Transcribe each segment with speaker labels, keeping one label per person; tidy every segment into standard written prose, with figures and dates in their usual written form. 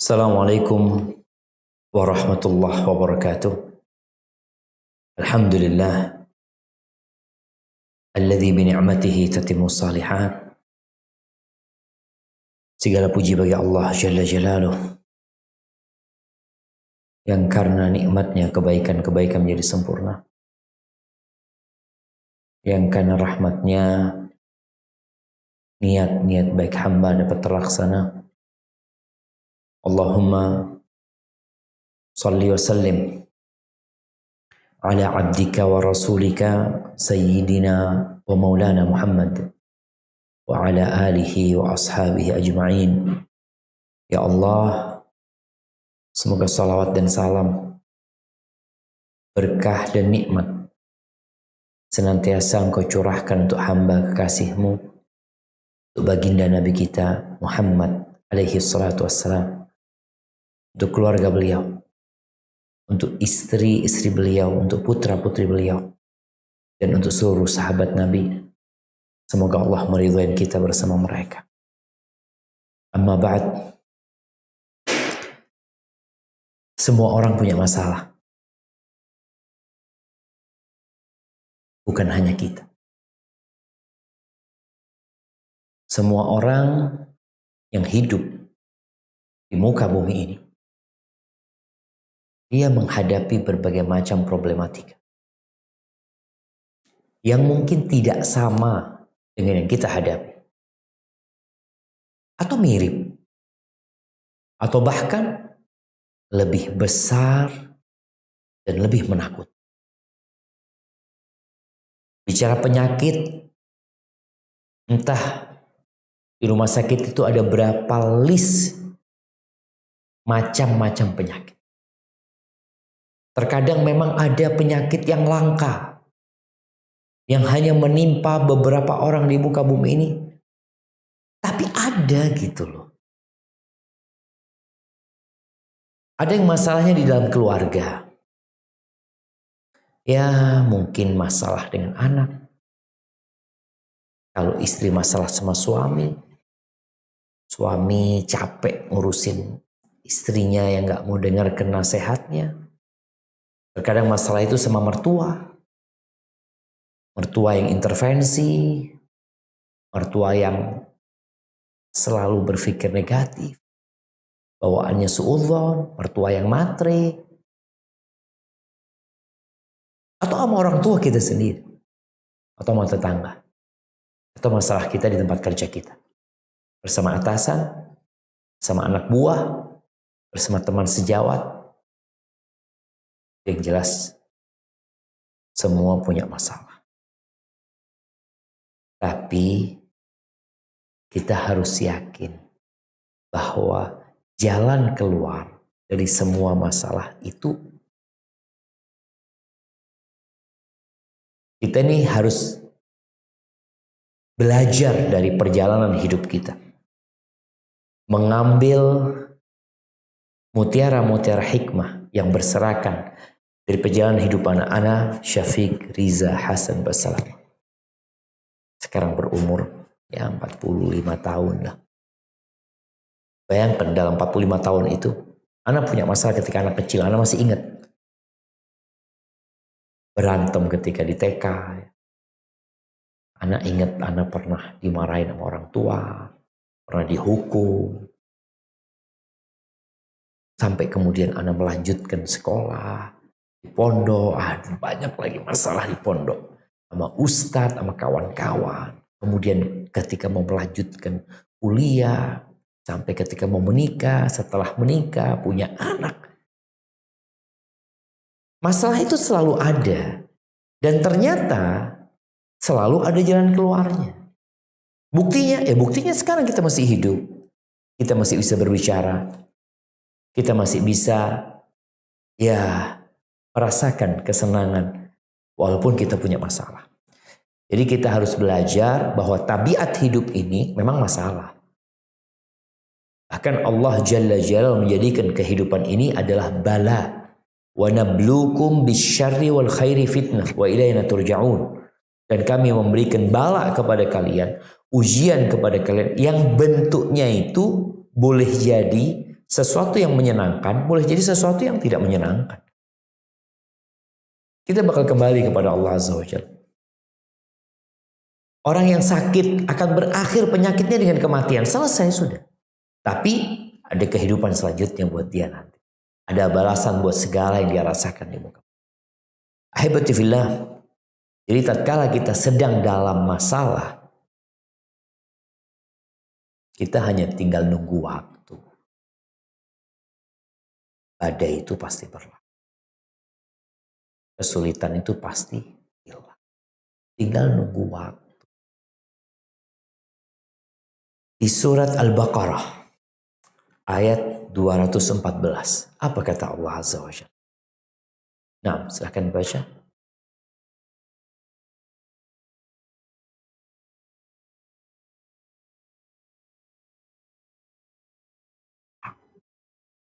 Speaker 1: Assalamualaikum warahmatullahi wabarakatuh. Alhamdulillah alladzi bi ni'matihi tatimmu shalihat. Segala puji bagi Allah Jalla Jalaluh yang karena nikmatnya kebaikan-kebaikan menjadi sempurna, yang karena rahmatnya niat-niat baik hamba dapat terlaksana. Allahumma salli wa sallim ala abdika wa rasulika sayyidina wa maulana Muhammad wa ala alihi wa ashabihi ajma'in. Ya Allah, semoga salawat dan salam, berkah dan nikmat senantiasa Engkau curahkan untuk hamba kekasih-Mu, untuk baginda Nabi kita Muhammad alaihi salatu wassalam, untuk keluarga beliau, untuk istri-istri beliau, untuk putra-putri beliau, dan untuk seluruh sahabat Nabi. Semoga Allah meridhai kita bersama mereka. Amma ba'd. Semua orang punya masalah. Bukan hanya kita. Semua orang yang hidup di muka bumi ini, dia menghadapi berbagai macam problematika yang mungkin tidak sama dengan yang kita hadapi, atau mirip, atau bahkan lebih besar dan lebih menakut. Bicara penyakit, entah di rumah sakit itu ada berapa list macam-macam penyakit. Terkadang memang ada penyakit yang langka, yang hanya menimpa beberapa orang di muka bumi ini. Tapi ada gitu loh. Ada yang masalahnya di dalam keluarga. Ya mungkin masalah dengan anak. Kalau istri masalah sama suami. Suami capek ngurusin istrinya yang gak mau dengarkan nasihatnya. Terkadang masalah itu sama mertua. Mertua yang intervensi. Mertua yang selalu berpikir negatif. Bawaannya suudzon. Mertua yang matre. Atau sama orang tua kita sendiri. Atau sama tetangga. Atau masalah kita di tempat kerja kita. Bersama atasan. Bersama anak buah. Bersama teman sejawat. Yang jelas, semua punya masalah. Tapi kita harus yakin bahwa jalan keluar dari semua masalah itu, kita ini harus belajar dari perjalanan hidup kita. Mengambil mutiara-mutiara hikmah yang berserakan dari perjalanan hidup anak-anak Syafiq Riza Hasan Basalam. Sekarang berumur ya 45 tahun lah. Bayangkan dalam 45 tahun itu, anak punya masalah ketika anak kecil. Anak masih ingat. Berantem ketika di TK. Anak ingat anak pernah dimarahin sama orang tua. Pernah dihukum. Sampai kemudian anak melanjutkan sekolah. Di pondok, banyak lagi masalah di pondok. Sama ustadz, sama kawan-kawan. Kemudian ketika mau melanjutkan kuliah. Sampai ketika mau menikah, setelah menikah, punya anak. Masalah itu selalu ada. Dan ternyata selalu ada jalan keluarnya. Buktinya sekarang kita masih hidup. Kita masih bisa berbicara. Kita masih bisa merasakan kesenangan walaupun kita punya masalah. Jadi kita harus belajar bahwa tabiat hidup ini memang masalah. Bahkan Allah Jalla Jalla menjadikan kehidupan ini adalah bala. Wa nabluukum bisyarri wal khairi fitnah wa ilayna turja'un. Dan kami memberikan bala kepada kalian, ujian kepada kalian yang bentuknya itu boleh jadi Sesuatu yang menyenangkan boleh jadi sesuatu yang tidak menyenangkan. Kita bakal kembali kepada Allah Azza wa Jalla. Orang yang sakit akan berakhir penyakitnya dengan kematian. Selesai sudah. Tapi ada kehidupan selanjutnya buat dia nanti. Ada balasan buat segala yang dia rasakan di muka. Ahibati fillah. Jadi tatkala kita sedang dalam masalah, kita hanya tinggal nunggu waktu. Badai itu pasti berlalu. Kesulitan itu pasti hilang. Tinggal nunggu waktu. Di surat Al-Baqarah ayat 214. Apa kata Allah Azza wa Jalla? Nah, silahkan baca.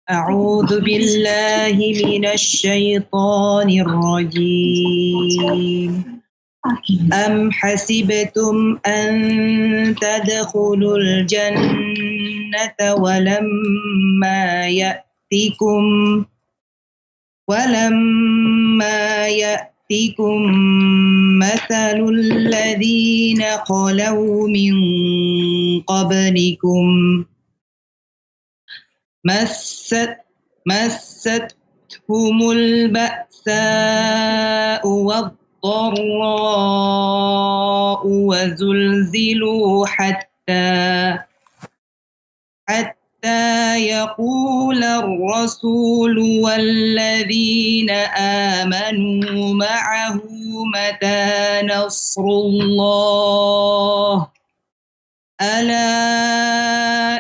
Speaker 2: أعوذ بالله من الشيطان الرجيم أم حسبتم أن تدخلوا الجنة ولما يأتكم مثل الذين خلوا من قبلكم مستهم البأساء والضراء وزلزلوا حتى يقول الرسول والذين آمنوا معه متى نصر الله ألا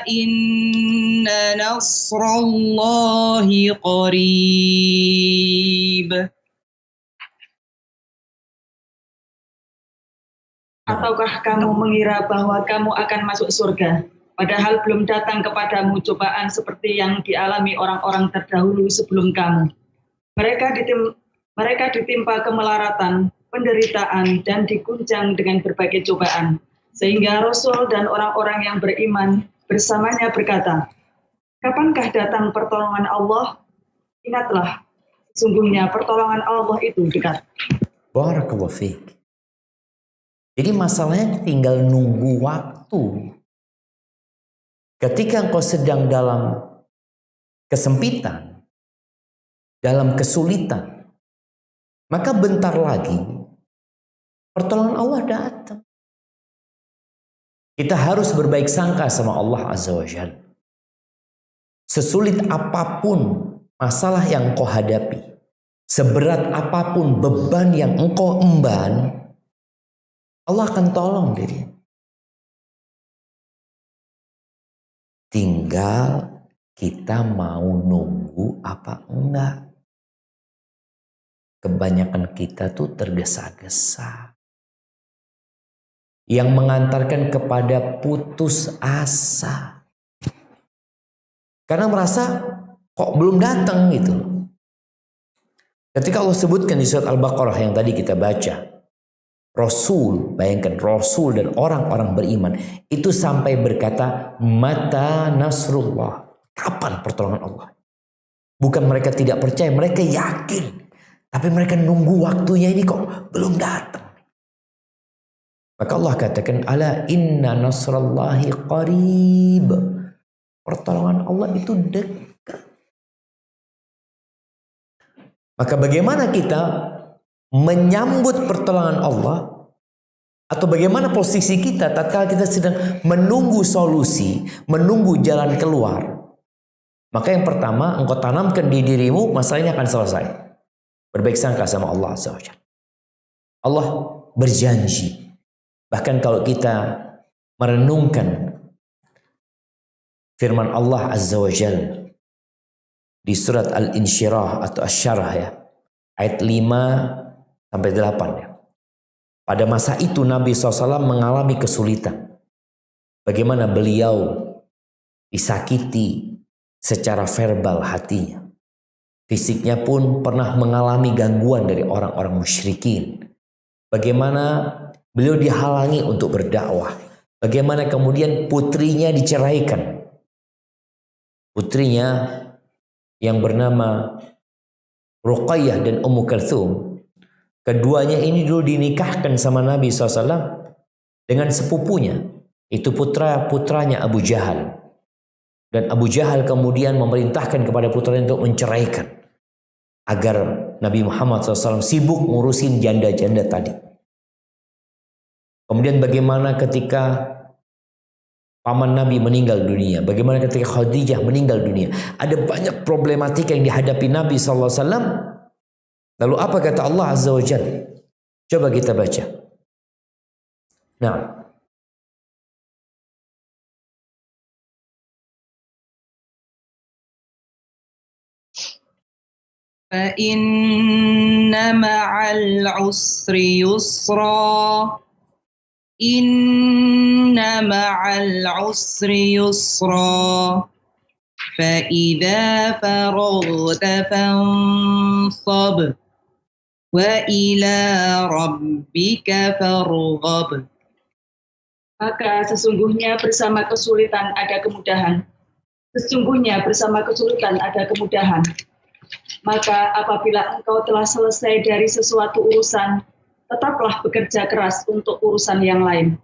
Speaker 2: إن نصر الله قريب.
Speaker 3: Ataukah kamu mengira bahwa kamu akan masuk surga, padahal belum datang kepadamu cobaan seperti yang dialami orang-orang terdahulu sebelum kamu. Mereka ditimpa kemelaratan, penderitaan, dan diguncang dengan berbagai cobaan. Sehingga Rasul dan orang-orang yang beriman bersamanya berkata, kapankah datang pertolongan Allah? Ingatlah, sesungguhnya pertolongan Allah itu dekat.
Speaker 1: Barakallahu fiik. Jadi masalahnya tinggal nunggu waktu. Ketika engkau sedang dalam kesempitan, dalam kesulitan, maka bentar lagi pertolongan Allah datang. Kita harus berbaik sangka sama Allah Azza wa Jalla. Sesulit apapun masalah yang engkau hadapi, seberat apapun beban yang engkau emban, Allah akan tolong diri. Tinggal kita mau nunggu apa enggak. Kebanyakan kita tuh tergesa-gesa. Yang mengantarkan kepada putus asa. Karena merasa kok belum datang gitu. Ketika Allah sebutkan di surat Al-Baqarah yang tadi kita baca, Rasul, bayangkan Rasul dan orang-orang beriman itu sampai berkata, mata nasrullah, kapan pertolongan Allah? Bukan mereka tidak percaya, mereka yakin, tapi mereka nunggu waktunya ini kok belum datang. Maka Allah katakan, ala inna nasrallahi qarib, pertolongan Allah itu dekat. Maka bagaimana kita menyambut pertolongan Allah, atau bagaimana posisi kita tatkala kita sedang menunggu solusi, menunggu jalan keluar? Maka yang pertama, engkau tanamkan di dirimu, masalahnya akan selesai. Berbaik sangka sama Allah Azza wa Jalla. Allah berjanji. Bahkan kalau kita merenungkan firman Allah Azza wa Jalla di surat Al-Insyirah atau Asy-Syarah ya, ayat 5 sampai 8 ya. Pada masa itu Nabi SAW mengalami kesulitan. Bagaimana beliau disakiti secara verbal hatinya. Fisiknya pun pernah mengalami gangguan dari orang-orang musyrikin. Bagaimana beliau dihalangi untuk berdakwah. Bagaimana kemudian putrinya diceraikan. putrinya yang bernama Ruqayyah dan Ummu Kalthum. Keduanya ini dulu dinikahkan sama Nabi SAW dengan sepupunya. Itu putranya Abu Jahal. Dan Abu Jahal kemudian memerintahkan kepada putranya untuk menceraikan. Agar Nabi Muhammad SAW sibuk ngurusin janda-janda tadi. Kemudian bagaimana ketika paman Nabi meninggal dunia. Bagaimana ketika Khadijah meninggal dunia. Ada banyak problematika yang dihadapi Nabi SAW. Lalu apa kata Allah Azza wa Jalla? Coba kita baca. Nah.
Speaker 2: فَإِنَّ مَعَ الْعُسْرِ يُسْرًا إِنَّ مَعَ الْعُسْرِ يُسْرًا فَإِذَا فَرَغْتَ فَانصَبْ وَإِلَى رَبِّكَ فَارْغَب.
Speaker 3: Maka sesungguhnya bersama kesulitan ada kemudahan. Sesungguhnya bersama kesulitan ada kemudahan. Maka apabila engkau telah selesai dari sesuatu urusan, tetaplah bekerja keras untuk urusan yang lain.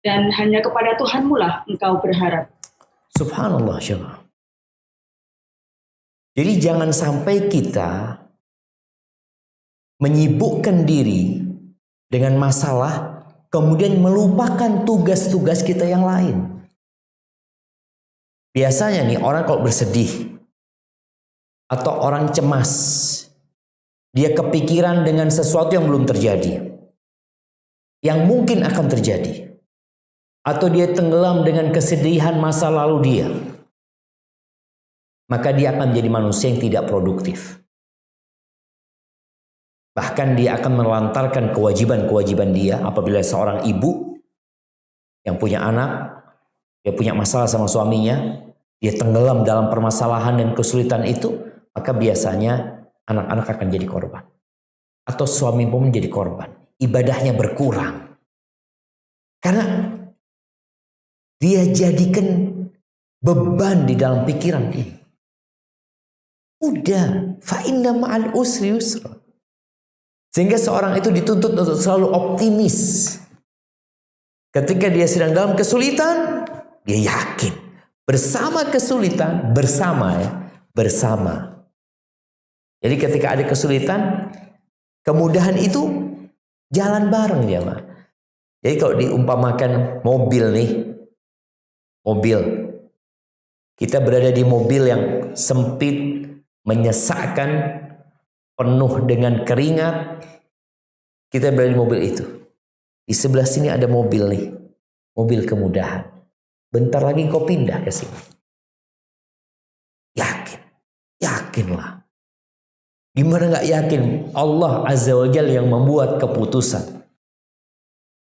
Speaker 3: Dan hanya kepada Tuhanmu lah engkau berharap.
Speaker 1: Subhanallah, syabab. Jadi jangan sampai kita menyibukkan diri dengan masalah, kemudian melupakan tugas-tugas kita yang lain. Biasanya nih orang kalau bersedih, atau orang cemas, dia kepikiran dengan sesuatu yang belum terjadi, yang mungkin akan terjadi, atau dia tenggelam dengan kesedihan masa lalu dia, maka dia akan menjadi manusia yang tidak produktif. Bahkan dia akan melantarkan kewajiban-kewajiban dia. Apabila seorang ibu yang punya anak, dia punya masalah sama suaminya, dia tenggelam dalam permasalahan dan kesulitan itu, maka biasanya anak-anak akan jadi korban. Atau suami pun menjadi korban. Ibadahnya berkurang. Karena dia jadikan beban di dalam pikiran dia. Udah, fa inna ma'al usri yusra. Sehingga seorang itu dituntut untuk selalu optimis. Ketika dia sedang dalam kesulitan, dia yakin. Bersama kesulitan, bersama. Jadi ketika ada kesulitan, kemudahan itu jalan bareng ya, Pak. Jadi kalau diumpamakan mobil nih, mobil. Kita berada di mobil yang sempit, menyesakkan, penuh dengan keringat. Kita berada di mobil itu. Di sebelah sini ada mobil nih. Mobil kemudahan. Bentar lagi kau pindah ke sini. Yakinlah. Gimana gak yakin? Allah Azza wa Jalla yang membuat keputusan.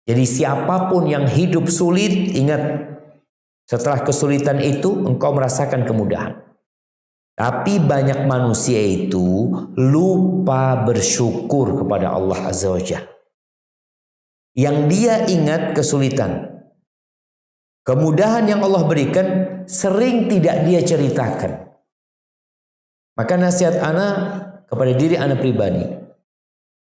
Speaker 1: Jadi siapapun yang hidup sulit, ingat, setelah kesulitan itu engkau merasakan kemudahan. Tapi banyak manusia itu lupa bersyukur kepada Allah Azza wa Jalla. Yang dia ingat kesulitan. Kemudahan yang Allah berikan sering tidak dia ceritakan. Maka nasihat ana kepada diri ana pribadi.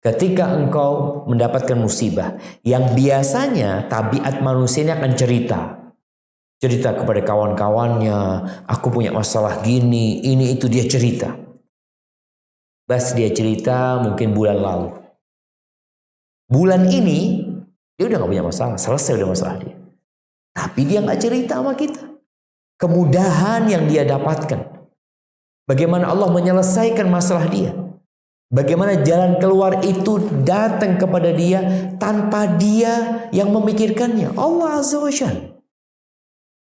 Speaker 1: Ketika engkau mendapatkan musibah, yang biasanya tabiat manusia ini akan cerita. Cerita kepada kawan-kawannya, aku punya masalah gini, ini itu dia cerita. Bas dia cerita mungkin bulan lalu. Bulan ini dia udah gak punya masalah, selesai udah masalah dia. Tapi dia gak cerita sama kita. Kemudahan yang dia dapatkan. Bagaimana Allah menyelesaikan masalah dia. Bagaimana jalan keluar itu datang kepada dia tanpa dia yang memikirkannya. Allah Azza wa Jalla.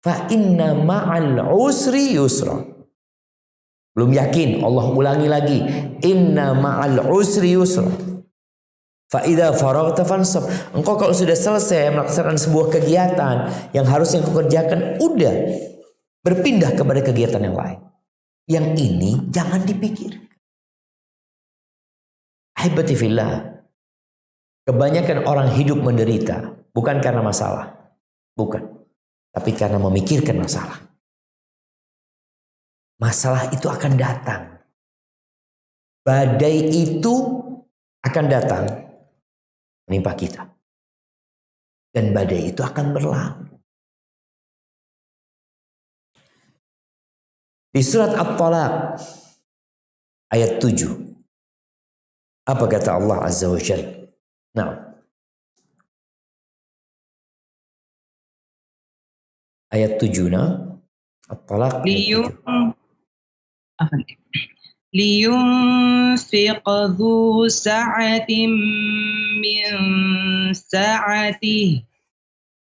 Speaker 1: Fa inna ma'al usri yusra. Belum yakin, Allah ulangi lagi. Inna ma'al usri yusra. Fa idza faraghta fansab. Engkau kalau sudah selesai melaksanakan sebuah kegiatan yang harusnya engkau kerjakan, udah berpindah kepada kegiatan yang lain. Yang ini jangan dipikir. Ahibati fillah. Kebanyakan orang hidup menderita bukan karena masalah. Bukan. Tapi karena memikirkan masalah. Masalah itu akan datang. Badai itu akan datang menimpa kita. Dan badai itu akan berlalu. Di surat At-Talaq ayat 7. Apa kata Allah Azza wa Jalla? Nah. Ayat 7 nah. At-Talaq ayat 7.
Speaker 2: لينفق ذو سعة من سعته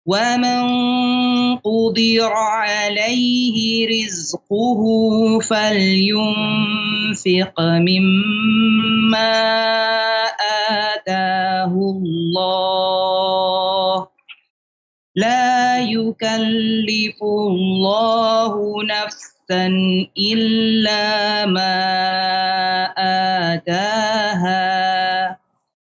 Speaker 2: ومن قدر عليه رزقه فلينفق مما آتاه الله لا يكلف الله نفسا إلا ما آتاها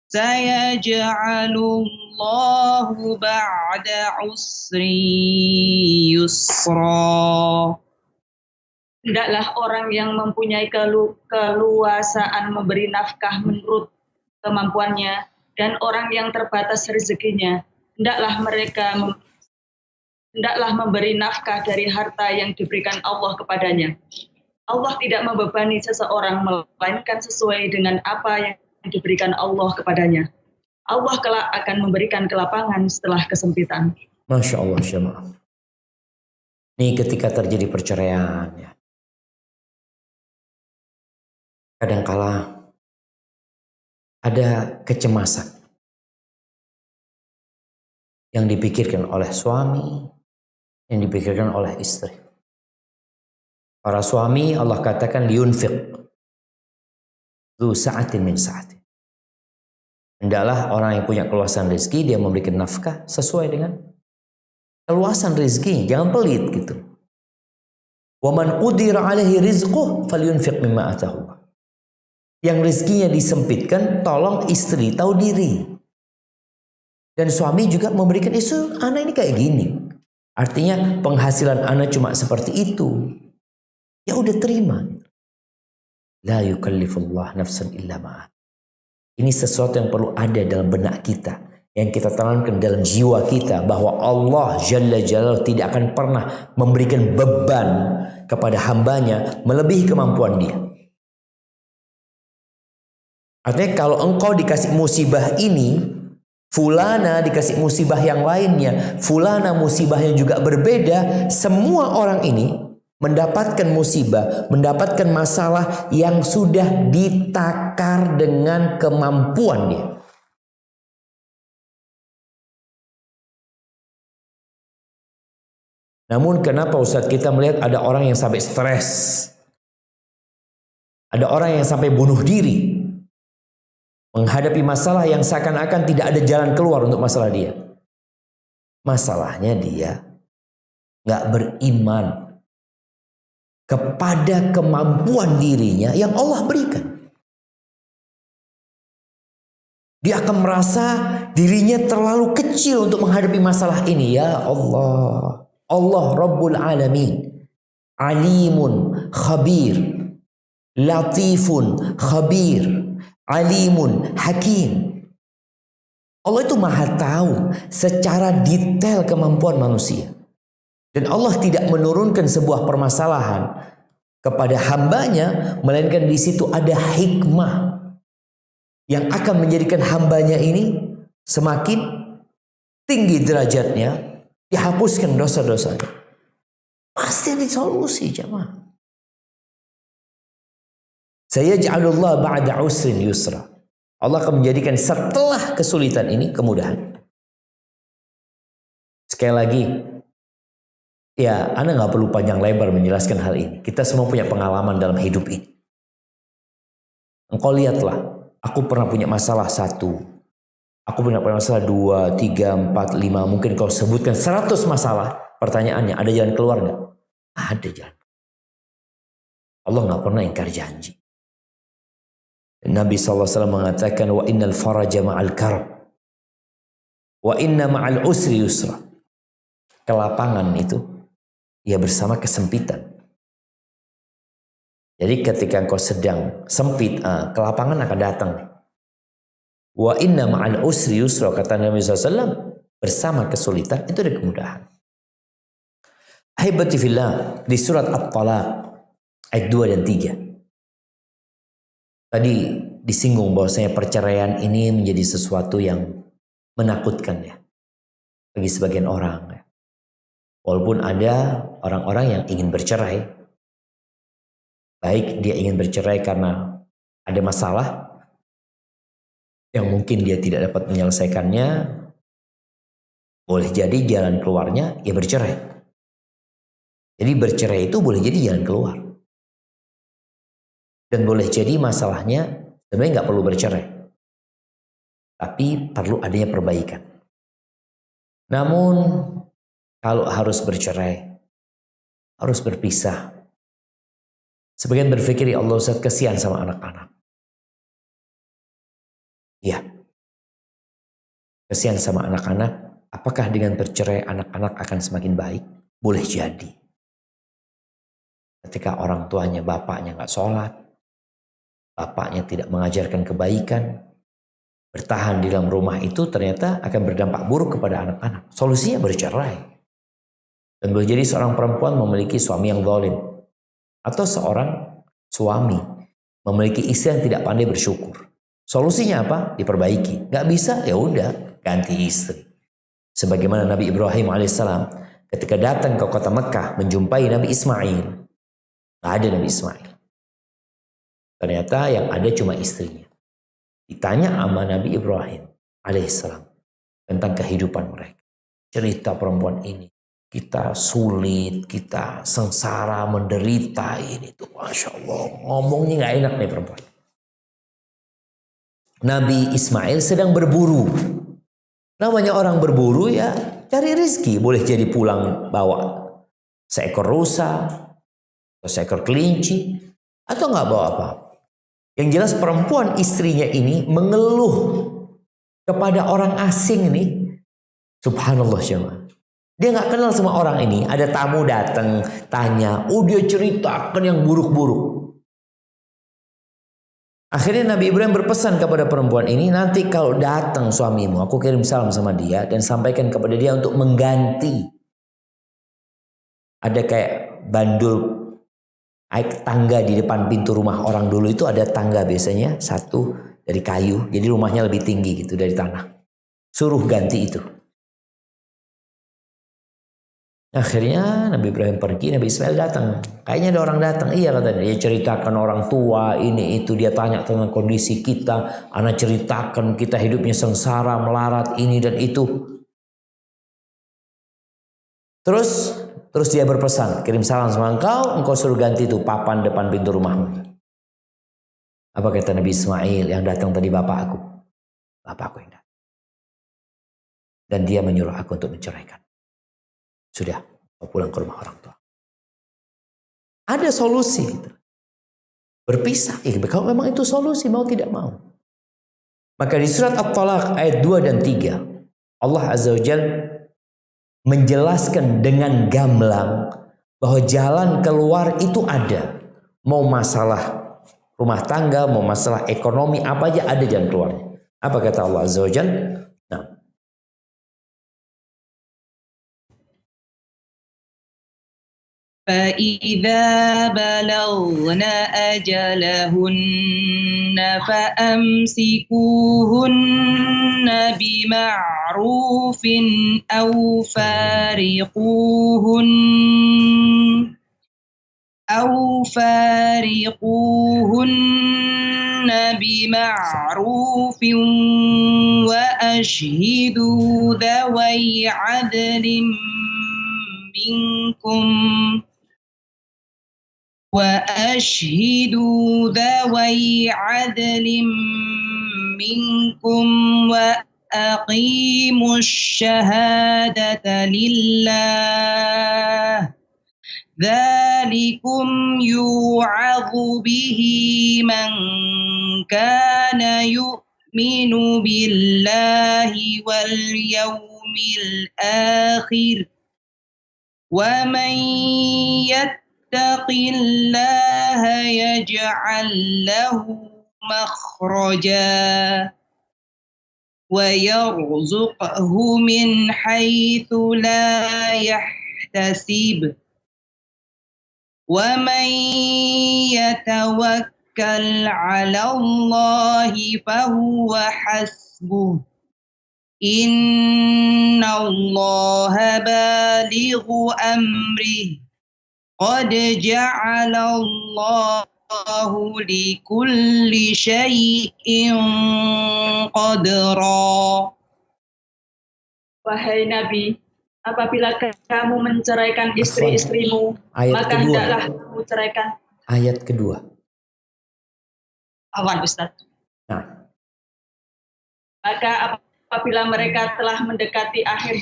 Speaker 2: سيجعل الله بعد عسر يسرا.
Speaker 3: Hendaklah orang yang mempunyai keluasaan memberi nafkah menurut kemampuannya, dan orang yang terbatas rezekinya, hendaklah memberi nafkah dari harta yang diberikan Allah kepadanya. Allah tidak membebani seseorang melainkan sesuai dengan apa yang diberikan Allah kepadanya. Allah kelak akan memberikan kelapangan setelah kesempitan.
Speaker 1: Masya Allah jemaah. Ini ketika terjadi perceraian ya. Kadangkala ada kecemasan yang dipikirkan oleh suami, yang dipikirkan oleh istri. Para suami Allah katakan liyunfiq dzu sa'atin min sa'ati. Hendaklah orang yang punya keluasan rezeki dia memberikan nafkah sesuai dengan keluasan rezeki, jangan pelit gitu. Wa man qudira alaihi rizquh falyunfiq mimma atahu. Yang rezekinya disempitkan, tolong istri tahu diri. Dan suami juga memberikan isu, anak ini kayak gini. Artinya penghasilan anak cuma seperti itu. Ya udah terima. La yukallifullah nafsan illa ma'at. Ini sesuatu yang perlu ada dalam benak kita. Yang kita tanamkan dalam jiwa kita. Bahwa Allah Jalla Jalaluhu tidak akan pernah memberikan beban kepada hambanya melebihi kemampuan dia. Artinya kalau engkau dikasih musibah ini, fulana dikasih musibah yang lainnya, fulana musibahnya juga berbeda, semua orang ini mendapatkan musibah, mendapatkan masalah yang sudah ditakar dengan kemampuan dia. Namun kenapa Ustaz kita melihat ada orang yang sampai stres, ada orang yang sampai bunuh diri, menghadapi masalah yang seakan-akan tidak ada jalan keluar untuk masalah dia. Masalahnya dia nggak beriman kepada kemampuan dirinya yang Allah berikan. Dia akan merasa dirinya terlalu kecil untuk menghadapi masalah ini. Ya Allah, Allah Rabbul Alamin, Alimun Khabir, Latifun Khabir, Alimun Hakim. Allah itu maha tahu secara detail kemampuan manusia. Dan Allah tidak menurunkan sebuah permasalahan kepada hambanya, melainkan di situ ada hikmah yang akan menjadikan hambanya ini semakin tinggi derajatnya, dihapuskan dosa-dosanya. Pasti ada solusi jemaah. Sayaj'alullah ba'da usrin yusra. Allah akan menjadikan setelah kesulitan ini kemudahan. Sekali lagi, ya, Anda nggak perlu panjang lebar menjelaskan hal ini. Kita semua punya pengalaman dalam hidup ini. Engkau lihatlah, aku pernah punya masalah 1. Aku punya masalah 2, 3, 4, 5. Mungkin kau sebutkan 100 masalah. Pertanyaannya, ada jalan keluar nggak? Ada jalan. Allah nggak pernah ingkar janji. Nabi SAW mengatakan, wa innal faraja ma'al karb, wa inna ma'al usri yusra. Kelapangan itu ya bersama kesempitan. Jadi ketika engkau sedang sempit, kelapangan akan datang. Wa inna ma'al usri yusra, kata Nabi SAW, bersama kesulitan itu ada kemudahan. Ahibati fillah, di surat At-Talaq ayat 2 dan 3. Tadi disinggung bahwasanya perceraian ini menjadi sesuatu yang menakutkan ya bagi sebagian orang. Ya. Walaupun ada orang-orang yang ingin bercerai, baik dia ingin bercerai karena ada masalah yang mungkin dia tidak dapat menyelesaikannya, boleh jadi jalan keluarnya ya bercerai. Jadi bercerai itu boleh jadi jalan keluar. Dan boleh jadi masalahnya sebenarnya nggak perlu bercerai. Tapi perlu adanya perbaikan. Namun kalau harus bercerai, harus berpisah. Sebagian berpikir ya Allah Ustaz kasihan sama anak-anak. Ya, kasihan sama anak-anak. Apakah dengan bercerai anak-anak akan semakin baik? Boleh jadi. Ketika orang tuanya, bapaknya nggak sholat, bapaknya tidak mengajarkan kebaikan, bertahan di dalam rumah itu ternyata akan berdampak buruk kepada anak-anak. Solusinya bercerai. Dan boleh jadi seorang perempuan memiliki suami yang zalim, atau seorang suami memiliki istri yang tidak pandai bersyukur. Solusinya apa? Diperbaiki. Gak bisa, ya udah ganti istri. Sebagaimana Nabi Ibrahim alaihissalam ketika datang ke kota Mekah menjumpai Nabi Ismail, gak ada Nabi Ismail. Ternyata yang ada cuma istrinya. Ditanya sama Nabi Ibrahim alaihissalam tentang kehidupan mereka. Cerita perempuan ini, kita sulit, kita sengsara, menderita ini tuh, masya Allah, ngomongnya nggak enak nih perempuan. Nabi Ismail sedang berburu. Namanya orang berburu ya cari rezeki. Boleh jadi pulang bawa seekor rusa, atau seekor kelinci, atau nggak bawa apa-apa. Yang jelas perempuan istrinya ini mengeluh kepada orang asing ini. Subhanallah jemaah. Dia nggak kenal sama orang ini. Ada tamu datang tanya, dia ceritakan yang buruk-buruk. Akhirnya Nabi Ibrahim berpesan kepada perempuan ini, nanti kalau datang suamimu, aku kirim salam sama dia dan sampaikan kepada dia untuk mengganti. Ada kayak bandul tangga di depan pintu rumah orang dulu itu, ada tangga biasanya satu dari kayu, jadi rumahnya lebih tinggi gitu dari tanah. Suruh ganti itu. Akhirnya Nabi Ibrahim pergi, Nabi Ismail datang. Kayaknya ada orang datang. Iya katanya, dia ceritakan orang tua ini itu, dia tanya tentang kondisi kita. Anak ceritakan kita hidupnya sengsara, melarat ini dan itu. Terus dia berpesan, kirim salam sama engkau suruh ganti itu papan depan pintu rumahmu. Apa kata Nabi Ismail yang datang tadi? Bapakku yang datang. Dan dia menyuruh aku untuk menceraikan. Sudah, mau pulang ke rumah orang tua. Ada solusi. Gitu. Berpisah. Kalau memang itu solusi, mau tidak mau. Maka di surat At-Talaq ayat 2 dan 3. Allah Azza wa Jalla menjelaskan dengan gamblang bahwa jalan keluar itu ada. Mau masalah rumah tangga, mau masalah ekonomi, apa aja ada jalan keluarnya. Apa kata Allah Azza wa Jalla?
Speaker 2: فإذا بلغن أجلهن فأمسكوهن بمعروف أو فارقوهن بمعروف وأشهدوا ذوي عدل منكم وأقيموا الشهادة لله ذلكم يوعظ به من كان يؤمن بالله واليوم الآخر ومن يتق يتق الله يجعل له مخرجا ويرزقه من حيث لا يحتسب ومن يتوكل على الله فهو حسبه إن الله بالغ أمره قد جعل الله لكل شيء قدرا.
Speaker 3: Wahai Nabi, apabila kamu menceraikan istri-istrimu, maka hendaklah kamu ceraikan.
Speaker 1: Ayat kedua.
Speaker 3: Awan Ustaz.
Speaker 1: Nah.
Speaker 3: Maka apabila mereka telah mendekati akhir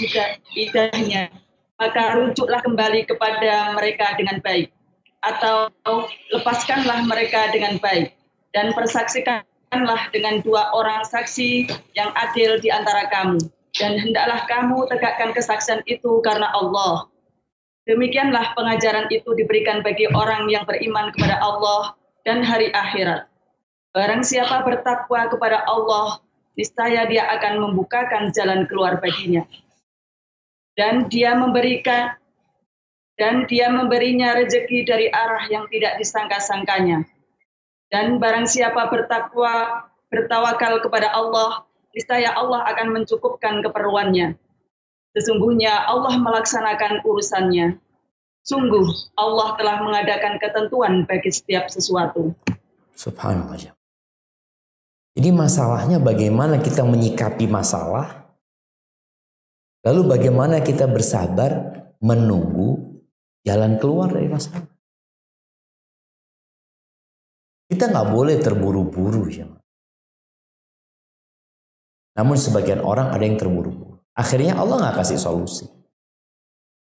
Speaker 3: iddahnya, maka rujuklah kembali kepada mereka dengan baik, atau lepaskanlah mereka dengan baik, dan persaksikanlah dengan 2 orang saksi yang adil di antara kamu. Dan hendaklah kamu tegakkan kesaksian itu karena Allah. Demikianlah pengajaran itu diberikan bagi orang yang beriman kepada Allah dan hari akhirat. Barang siapa bertakwa kepada Allah, niscaya dia akan membukakan jalan keluar baginya. Dan dia memberinya rezeki dari arah yang tidak disangka-sangkanya. Dan barang siapa bertawakal kepada Allah, niscaya Allah akan mencukupkan keperluannya. Sesungguhnya Allah melaksanakan urusannya. Sungguh Allah telah mengadakan ketentuan bagi setiap sesuatu.
Speaker 1: Subhanallah. Jadi masalahnya bagaimana kita menyikapi masalah, lalu bagaimana kita bersabar menunggu jalan keluar dari masalah. Kita nggak boleh terburu-buru ya. Namun sebagian orang ada yang terburu-buru. Akhirnya Allah nggak kasih solusi.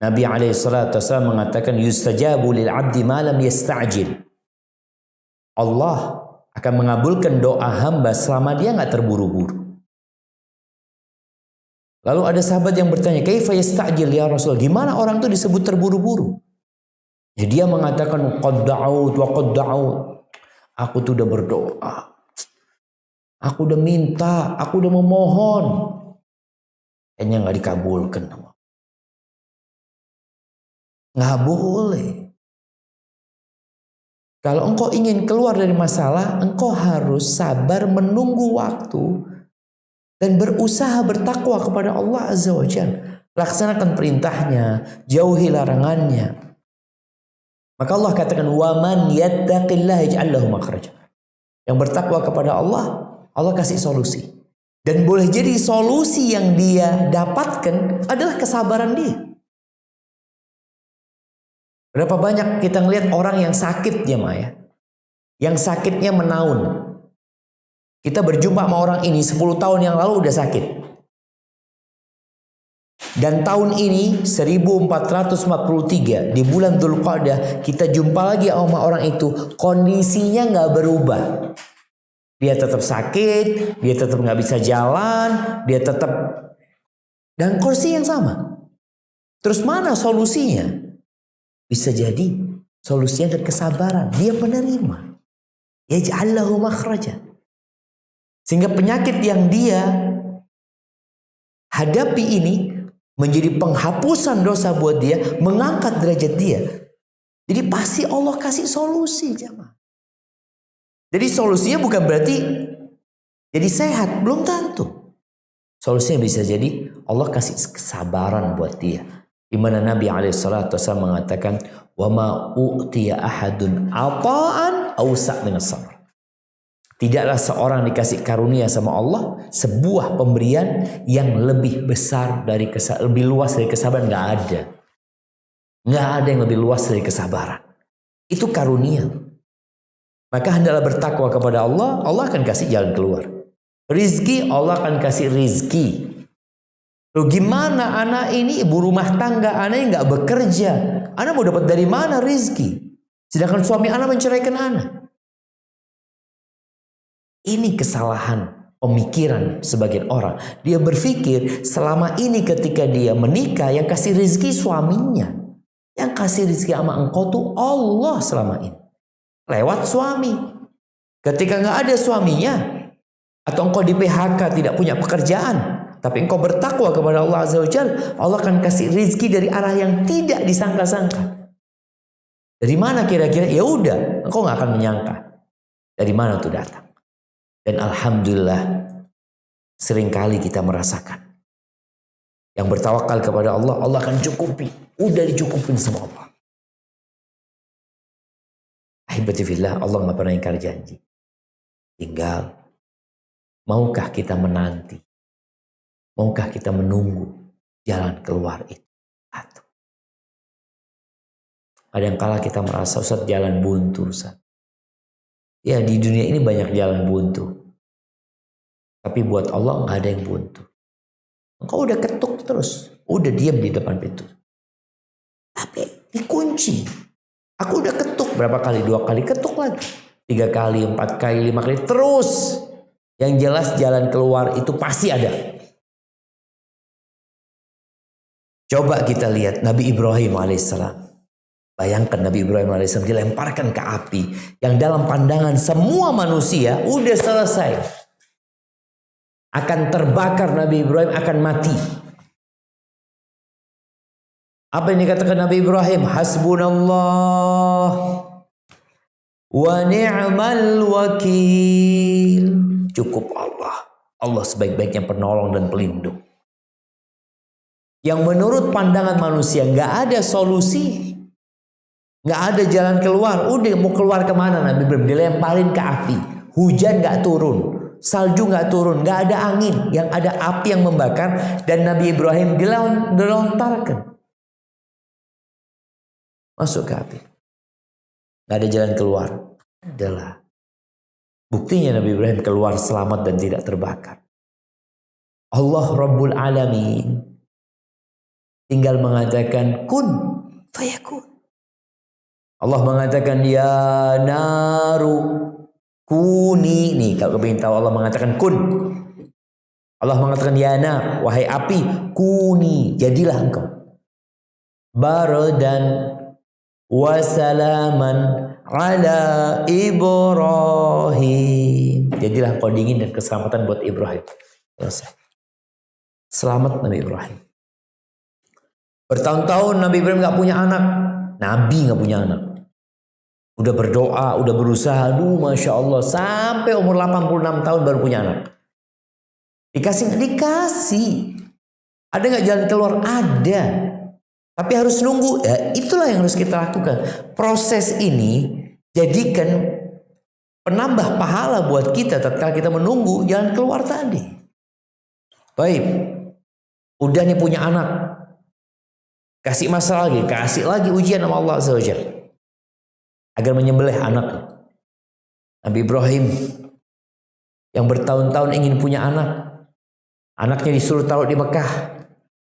Speaker 1: Nabi SAW mengatakan yustajabu lil abdi ma lam yasta'jil. Allah akan mengabulkan doa hamba selama dia nggak terburu-buru. Lalu ada sahabat yang bertanya, kaifa yasta'jil ya Rasul? Gimana orang itu disebut terburu-buru? Ya, dia mengatakan qad da'ut wa qad da'ut. Aku tuh udah berdoa. Aku udah minta, aku udah memohon. Kayaknya nggak dikabulkan. Nggak boleh. Kalau engkau ingin keluar dari masalah, engkau harus sabar menunggu waktu dan berusaha bertakwa kepada Allah Azza wa Jalla. Laksanakan perintahnya, jauhi larangannya. Maka Allah katakan, "Waman yattaqillaha yaj'al lahu makhraja." Yang bertakwa kepada Allah, Allah kasih solusi. Dan boleh jadi solusi yang dia dapatkan adalah kesabaran dia. Berapa banyak kita ngelihat orang yang sakit ya Maya, yang sakitnya menaun. Kita berjumpa sama orang ini 10 tahun yang lalu udah sakit. Dan tahun ini 1443 di bulan Dzulqa'dah kita jumpa lagi sama orang itu, kondisinya nggak berubah. Dia tetap sakit, dia tetap nggak bisa jalan, dia tetap dan kondisi yang sama. Terus mana solusinya? Bisa jadi solusinya dari kesabaran. Dia menerima. Yaj'al lahu makhraja. Sehingga penyakit yang dia hadapi ini menjadi penghapusan dosa buat dia, mengangkat derajat dia. Jadi pasti Allah kasih solusi, jemaah. Jadi solusinya bukan berarti jadi sehat, belum tentu. Solusinya bisa jadi Allah kasih kesabaran buat dia. Di mana Nabi SAW mengatakan, "Wa ma u'tiya ahadun ata'an awsa' minas sabr." Tidaklah seorang dikasih karunia sama Allah sebuah pemberian yang lebih besar dari lebih luas dari kesabaran. Nggak ada. Nggak ada yang lebih luas dari kesabaran. Itu karunia. Maka hendaklah bertakwa kepada Allah, Allah akan kasih jalan keluar. Rizki, Allah akan kasih rizki. Loh gimana anak ini ibu rumah tangga, anaknya nggak bekerja, anak mau dapat dari mana rizki? Sedangkan suami anak menceraikan anak. Ini kesalahan pemikiran sebagian orang. Dia berpikir selama ini ketika dia menikah yang kasih rizki suaminya, yang yang kasih rezeki sama engkau tuh Allah selama ini. Lewat suami. Ketika nggak ada suaminya, atau engkau di PHK tidak punya pekerjaan, tapi engkau bertakwa kepada Allah Azza wa Jalla, Allah akan kasih rezeki dari arah yang tidak disangka-sangka. Dari mana kira-kira? Ya udah, engkau nggak akan menyangka dari mana itu datang. Dan alhamdulillah, seringkali kita merasakan yang bertawakal kepada Allah, Allah akan cukupi. Udah dicukupin sama Allah. Ahibati fillah, Allah nggak pernah ingkar janji. Tinggal, maukah kita menanti? Maukah kita menunggu jalan keluar itu? Atau kadangkala kita merasa, Ustaz, jalan buntu, Ustaz. Ya, di dunia ini banyak jalan buntu. Tapi buat Allah nggak ada yang buntu. Engkau udah ketuk terus, udah diam di depan pintu. Tapi dikunci. Aku udah ketuk berapa kali? 2 kali, ketuk lagi. 3 kali, 4 kali, 5 kali, terus. Yang jelas jalan keluar itu pasti ada. Coba kita lihat Nabi Ibrahim alaihissalam. Bayangkan Nabi Ibrahim alaihissalam dilemparkan ke api. Yang dalam pandangan semua manusia udah selesai. Akan terbakar, Nabi Ibrahim akan mati. Apa yang dikatakan Nabi Ibrahim? Hasbunallah wa ni'mal wakil. Cukup Allah. Allah sebaik-baiknya penolong dan pelindung. Yang menurut pandangan manusia nggak ada solusi, nggak ada jalan keluar. Udah mau keluar kemana? Nabi Ibrahim dilemparin ke api. Hujan nggak turun, salju nggak turun, nggak ada angin. Yang ada api yang membakar dan Nabi Ibrahim dilontarkan masuk ke api. Nggak ada jalan keluar. Adalah buktinya Nabi Ibrahim keluar selamat dan tidak terbakar. Allah Rabbul Alamin tinggal mengatakan kun fayakun. Allah mengatakan ya naru kuni. Nih kalau kalian tahu Allah mengatakan kun. Allah mengatakan ya nar, wahai api, kuni, jadilah engkau. Baradan wasalaman ala Ibrahim. Jadilah engkau dingin dan keselamatan buat Ibrahim. Selesai. Selamat Nabi Ibrahim. Bertahun-tahun Nabi Ibrahim gak punya anak. Nabi gak punya anak. Udah berdoa, udah berusaha. Aduh Masya Allah. Sampai umur 86 tahun baru punya anak. Dikasih? Dikasih. Ada gak jalan keluar? Ada. Tapi harus nunggu. Ya, itulah yang harus kita lakukan. Proses ini jadikan penambah pahala buat kita tatkala kita menunggu jalan keluar tadi. Baik. Udah nih punya anak. Kasih masalah lagi. Kasih lagi ujian sama Allah Azza wa Jalla. Agar menyembelih anak. Nabi Ibrahim yang bertahun-tahun ingin punya anak. Anaknya disuruh taruh di Mekah.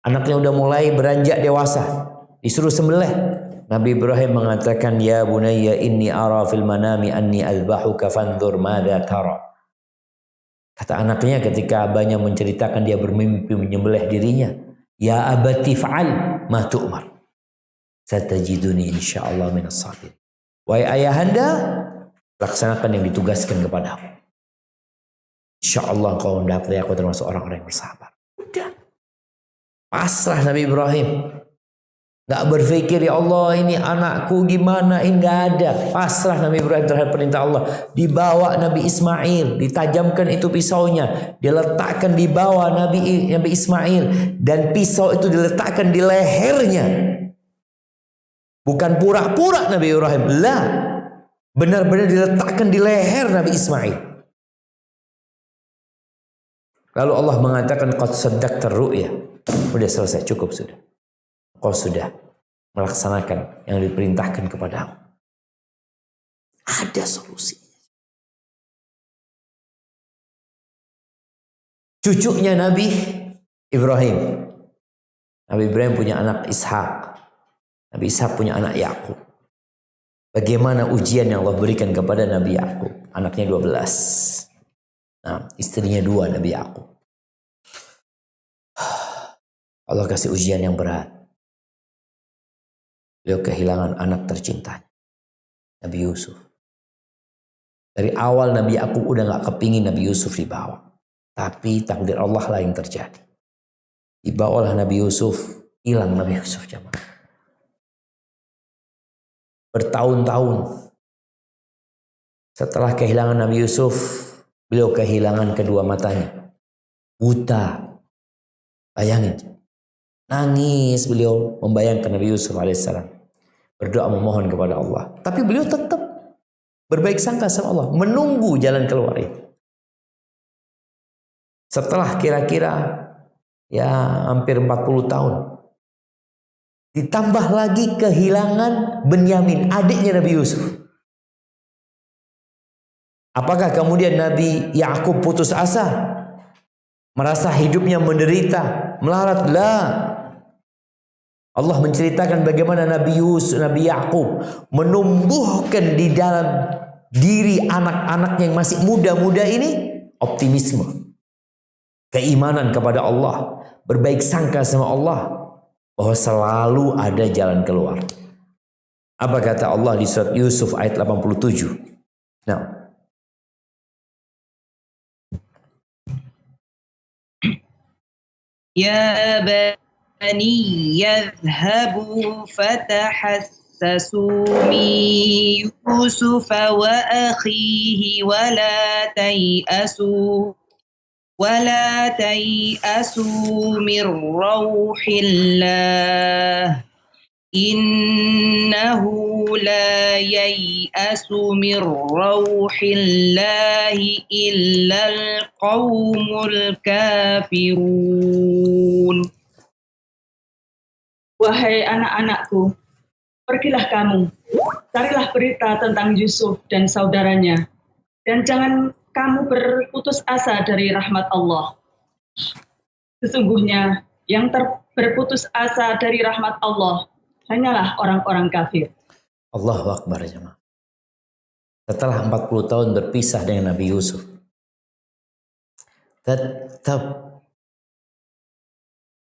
Speaker 1: Anaknya udah mulai beranjak dewasa, disuruh sembelih. Nabi Ibrahim mengatakan, ya bunayya inni ara fil manami anni azbahuka fanzur madza tara. Kata anaknya ketika abahnya menceritakan dia bermimpi menyembelih dirinya, ya abati fa'al ma tu'mar satajiduni insyaallah minas sabirin. Wahai ayahanda, laksanakan yang ditugaskan kepadamu. Insyaallah kau mendapati aku termasuk orang-orang yang bersabar. Udah. Pasrah Nabi Ibrahim. Gak berpikir ya Allah ini anakku gimana. Ini gak ada. Pasrah Nabi Ibrahim terhadap perintah Allah. Dibawa Nabi Ismail. Ditajamkan itu pisaunya. Diletakkan di bawah Nabi Ismail. Dan pisau itu diletakkan di lehernya. Bukan pura-pura Nabi Ibrahim. Lah. Benar-benar diletakkan di leher Nabi Ismail. Lalu Allah mengatakan qad saddaqta ru'ya. Sudah selesai, cukup sudah. Kau sudah melaksanakan yang diperintahkan kepadamu. Ada solusi. Cucunya Nabi Ibrahim. Nabi Ibrahim punya anak Ishak. Nabi Ishak punya anak Yakub. Bagaimana ujian yang Allah berikan kepada Nabi Yakub? Anaknya 12. Nah, istrinya 2 Nabi Yakub. Allah kasih ujian yang berat. Beliau kehilangan anak tercintanya, Nabi Yusuf. Dari awal Nabi Yakub udah gak kepingin Nabi Yusuf dibawa. Tapi takdir Allah lah yang terjadi. Dibawalah Nabi Yusuf, hilang Nabi Yusuf jamaah. Bertahun-tahun setelah kehilangan Nabi Yusuf, beliau kehilangan kedua matanya. Buta. Bayangin. Nangis beliau membayangkan Nabi Yusuf alaihissalam. Berdoa memohon kepada Allah. Tapi beliau tetap berbaik sangka sama Allah. Menunggu jalan keluar itu. Setelah kira-kira hampir 40 tahun. Ditambah lagi kehilangan Benyamin, adiknya Nabi Yusuf. Apakah kemudian Nabi Yakub putus asa? Merasa hidupnya menderita, melarat? Lah. Allah menceritakan bagaimana Nabi Yakub menumbuhkan di dalam diri anak-anaknya yang masih muda-muda ini optimisme, keimanan kepada Allah, berbaik sangka sama Allah bahwa selalu ada jalan keluar. Apa kata Allah di surat Yusuf ayat 87? Nah,
Speaker 2: Ya bani yadhhabu fatahassasu min Yusuf wa akhihi wa la tay'asu min rauhillah innahu la yai'asu min rauhillahi illal qaumul kafirun.
Speaker 3: Wahai anak-anakku, pergilah kamu, carilah berita tentang Yusuf dan saudaranya, dan jangan kamu berputus asa dari rahmat Allah. Sesungguhnya yang berputus asa dari rahmat Allah hanyalah orang-orang kafir.
Speaker 1: Allahu Akbar jemaah. Setelah 40 tahun berpisah dengan Nabi Yusuf, tetap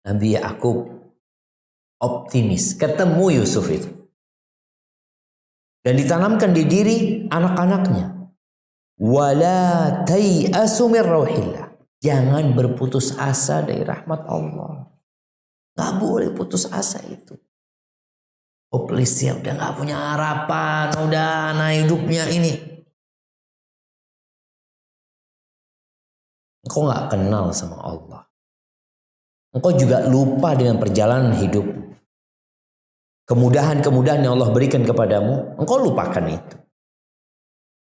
Speaker 1: Nabi Yakub optimis ketemu Yusuf itu. Dan ditanamkan di diri anak-anaknya. Wala tai'asu min rauhillah. Jangan berputus asa dari rahmat Allah. Gak boleh putus asa itu. Hopeless ya, udah gak punya harapan, udah hidupnya ini. Engkau gak kenal sama Allah. Engkau juga lupa dengan perjalanan hidup. Kemudahan-kemudahan yang Allah berikan kepadamu, engkau lupakan itu.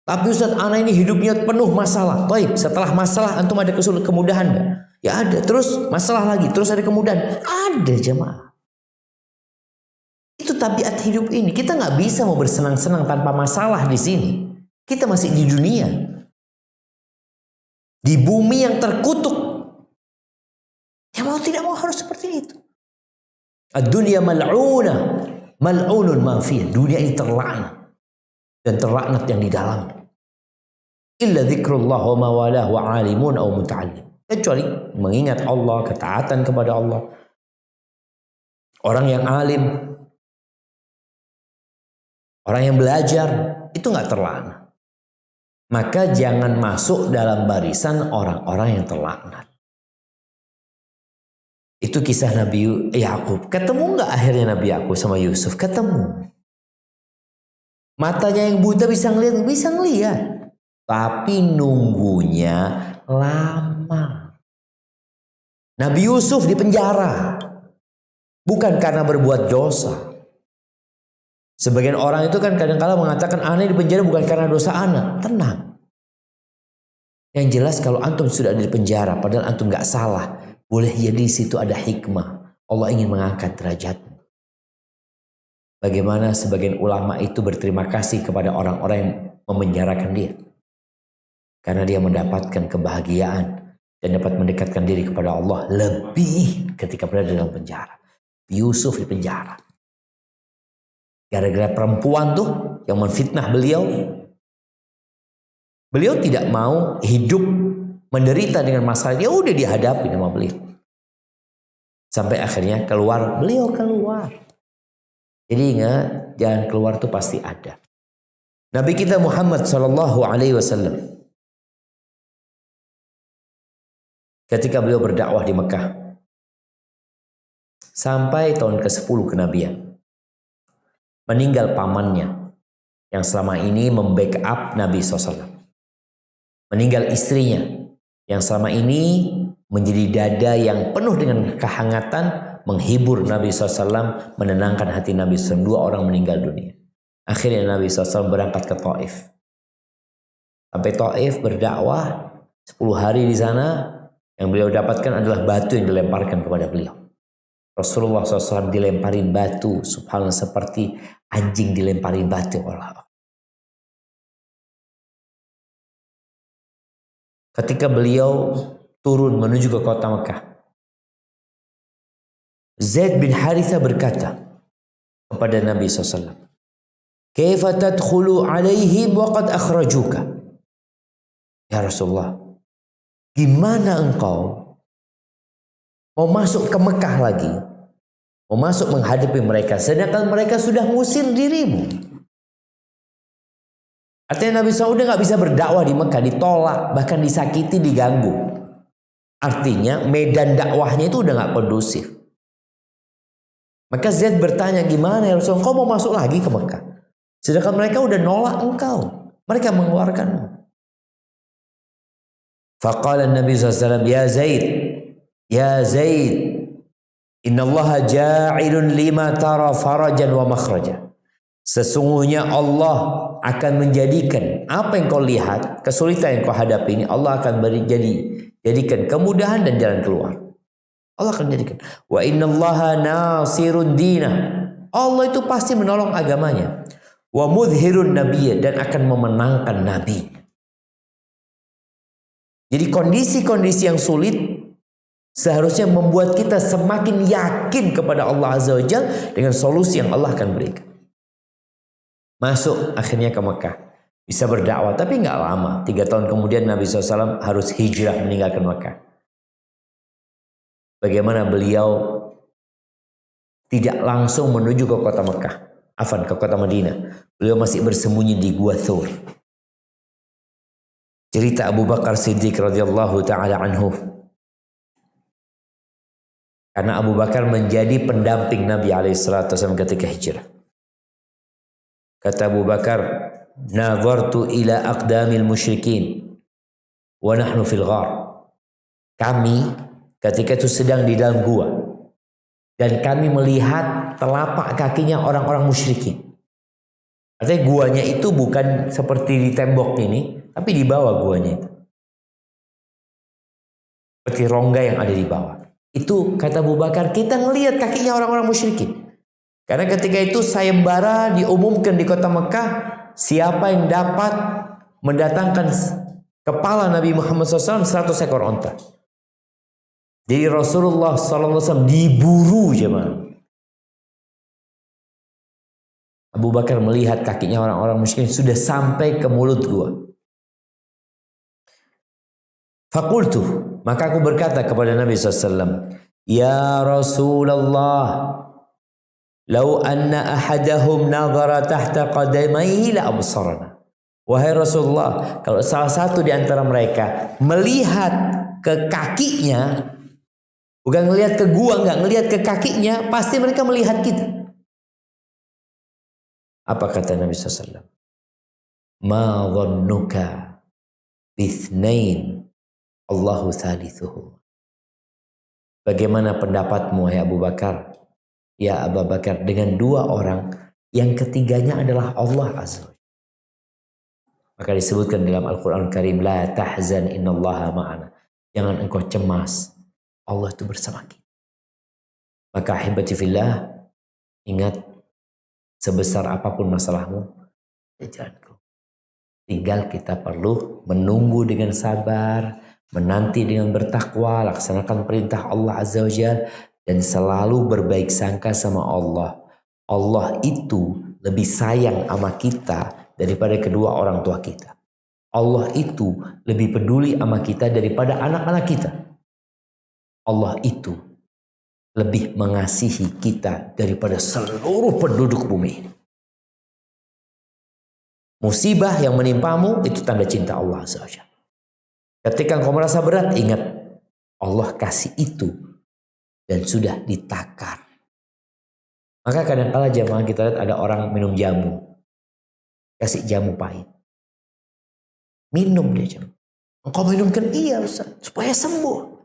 Speaker 1: Tapi Ustaz, anak ini hidupnya penuh masalah. Baik, setelah masalah antum ada kemudahan gak? Ya ada, terus masalah lagi, terus ada kemudahan. Ada jemaah. Itu tabiat hidup ini. Kita nggak bisa mau bersenang-senang tanpa masalah di sini. Kita masih di dunia, di bumi yang terkutuk. Ya mau tidak mau harus seperti itu. Ad-dunya mal'una, mal'unun ma fiha. Dunia ini terlaknat dan terlaknat yang di dalamnya. Illa dzikrullah wa ma walah wa alimun aw muta'allim. Kecuali mengingat Allah, ketaatan kepada Allah. Orang yang alim, orang yang belajar, itu nggak terlaknat. Maka jangan masuk dalam barisan orang-orang yang terlaknat. Itu kisah Nabi Yakub. Ketemu nggak akhirnya Nabi Yakub sama Yusuf? Ketemu. Matanya yang buta bisa ngelihat, bisa ngelihat. Tapi nunggunya lama. Nabi Yusuf di penjara. Bukan karena berbuat dosa. Sebagian orang itu kan kadang-kala mengatakan aneh di penjara bukan karena dosa anak. Tenang. Yang jelas kalau antum sudah ada di penjara, padahal antum nggak salah, boleh jadi di situ ada hikmah. Allah ingin mengangkat derajatmu. Bagaimana sebagian ulama itu berterima kasih kepada orang-orang yang memenjarakan dia, karena dia mendapatkan kebahagiaan dan dapat mendekatkan diri kepada Allah lebih ketika berada dalam penjara. Yusuf di penjara. Gara-gara perempuan tuh yang menfitnah beliau. Beliau tidak mau hidup menderita dengan masalah. Ya udah dihadapi sama beliau. Sampai akhirnya beliau keluar. Jadi ingat, jalan keluar itu pasti ada. Nabi kita Muhammad sallallahu alaihi wasallam ketika beliau berdakwah di Mekah sampai tahun ke-10 kenabian, meninggal pamannya yang selama ini membackup Nabi SAW. Meninggal istrinya yang selama ini menjadi dada yang penuh dengan kehangatan, menghibur Nabi SAW, menenangkan hati Nabi SAW. 2 orang meninggal dunia. Akhirnya Nabi SAW berangkat ke Taif. Sampai Taif berdakwah 10 hari di sana. Yang beliau dapatkan adalah batu yang dilemparkan kepada beliau. Rasulullah SAW dilemparin batu, subhanallah, seperti anjing dilemparin batu. Ketika beliau turun menuju ke kota Mekah, Zaid bin Haritha berkata kepada Nabi SAW, "Kaifa tadkhulu alaihim wa qad akhrajuka?" Ya Rasulullah, gimana engkau mau masuk ke Mekah lagi, mau masuk menghadapi mereka, sedangkan mereka sudah ngusir dirimu? Artinya Nabi SAW udah gak bisa berdakwah di Mekah, ditolak, bahkan disakiti, diganggu. Artinya medan dakwahnya itu udah gak kondusif. Maka Zaid bertanya, gimana ya Rasulullah, engkau mau masuk lagi ke Mekah? Sedangkan mereka udah nolak engkau, mereka mengeluarkanmu. Faqala Nabi SAW, Ya Zaid, Inna Allah ja'ilun lima tara farajan wa makhraja. Sesungguhnya Allah akan menjadikan apa yang kau lihat, kesulitan yang kau hadapi ini, Allah akan jadikan kemudahan dan jalan keluar. Allah akan jadikan. Wa innallaha nasirun dinah. Allah itu pasti menolong agamanya. Wa mudhirun nabiyya, dan akan memenangkan nabi. Jadi kondisi-kondisi yang sulit seharusnya membuat kita semakin yakin kepada Allah Azza wa Jalla dengan solusi yang Allah akan berikan. Masuk akhirnya ke Mekah, bisa berdakwah, tapi nggak lama. 3 tahun kemudian Nabi SAW harus hijrah meninggalkan Mekah. Bagaimana beliau tidak langsung menuju ke kota Mekah, ke kota Madinah. Beliau masih bersembunyi di Gua Thur. Cerita Abu Bakar Siddiq radhiyallahu taala anhu. Karena Abu Bakar menjadi pendamping Nabi SAW ketika hijrah. Kata Abu Bakar, "Nazartu ila aqdamil musyrikin wa nahnu fil ghar." Kami ketika itu sedang di dalam gua dan kami melihat telapak kakinya orang-orang musyrikin. Artinya guanya itu bukan seperti di tembok ini, tapi di bawah guanya itu. Seperti rongga yang ada di bawah. Itu kata Abu Bakar, kita ngelihat kakinya orang-orang musyrikin. Karena ketika itu sayembara diumumkan di kota Mekah, siapa yang dapat mendatangkan kepala Nabi Muhammad SAW 100 ekor onta. Jadi Rasulullah SAW diburu jemaah. Abu Bakar melihat kakinya orang-orang musyrikin sudah sampai ke mulut gua. Faqultu, maka aku berkata kepada Nabi SAW, Ya Rasulullah, Lau anna ahadahum nazara tahta qadamaihi la absarana. Wahai Rasulullah, kalau salah satu di antara mereka melihat ke kakinya, bukan melihat ke gua, enggak melihat ke kakinya, pasti mereka melihat kita. Apa kata Nabi SAW? Ma dhannuka bithnain Allahu thalithuhu. Bagaimana pendapatmu, ya Abu Bakar? Ya Abu Bakar, dengan 2 orang yang ketiganya adalah Allah Azza wa Jalla. Maka disebutkan dalam Al-Quran Karim, La tahzan innallaha ma'ana. Jangan engkau cemas, Allah itu bersama kita. Maka ahibati fillah, ingat, sebesar apapun masalahmu, jalan keluar. Tinggal kita perlu menunggu dengan sabar, menanti dengan bertakwa, laksanakan perintah Allah Azza wa Jalla, dan selalu berbaik sangka sama Allah. Allah itu lebih sayang sama kita daripada kedua orang tua kita. Allah itu lebih peduli sama kita daripada anak-anak kita. Allah itu lebih mengasihi kita daripada seluruh penduduk bumi ini. Musibah yang menimpamu itu tanda cinta Allah Azza wa Jalla. Ketika engkau merasa berat, ingat Allah kasih itu dan sudah ditakar. Maka kadang-kala jamaah kita lihat ada orang minum jamu, kasih jamu pahit, minum dia jamu. Engkau minumkan, iya Ustaz, supaya sembuh.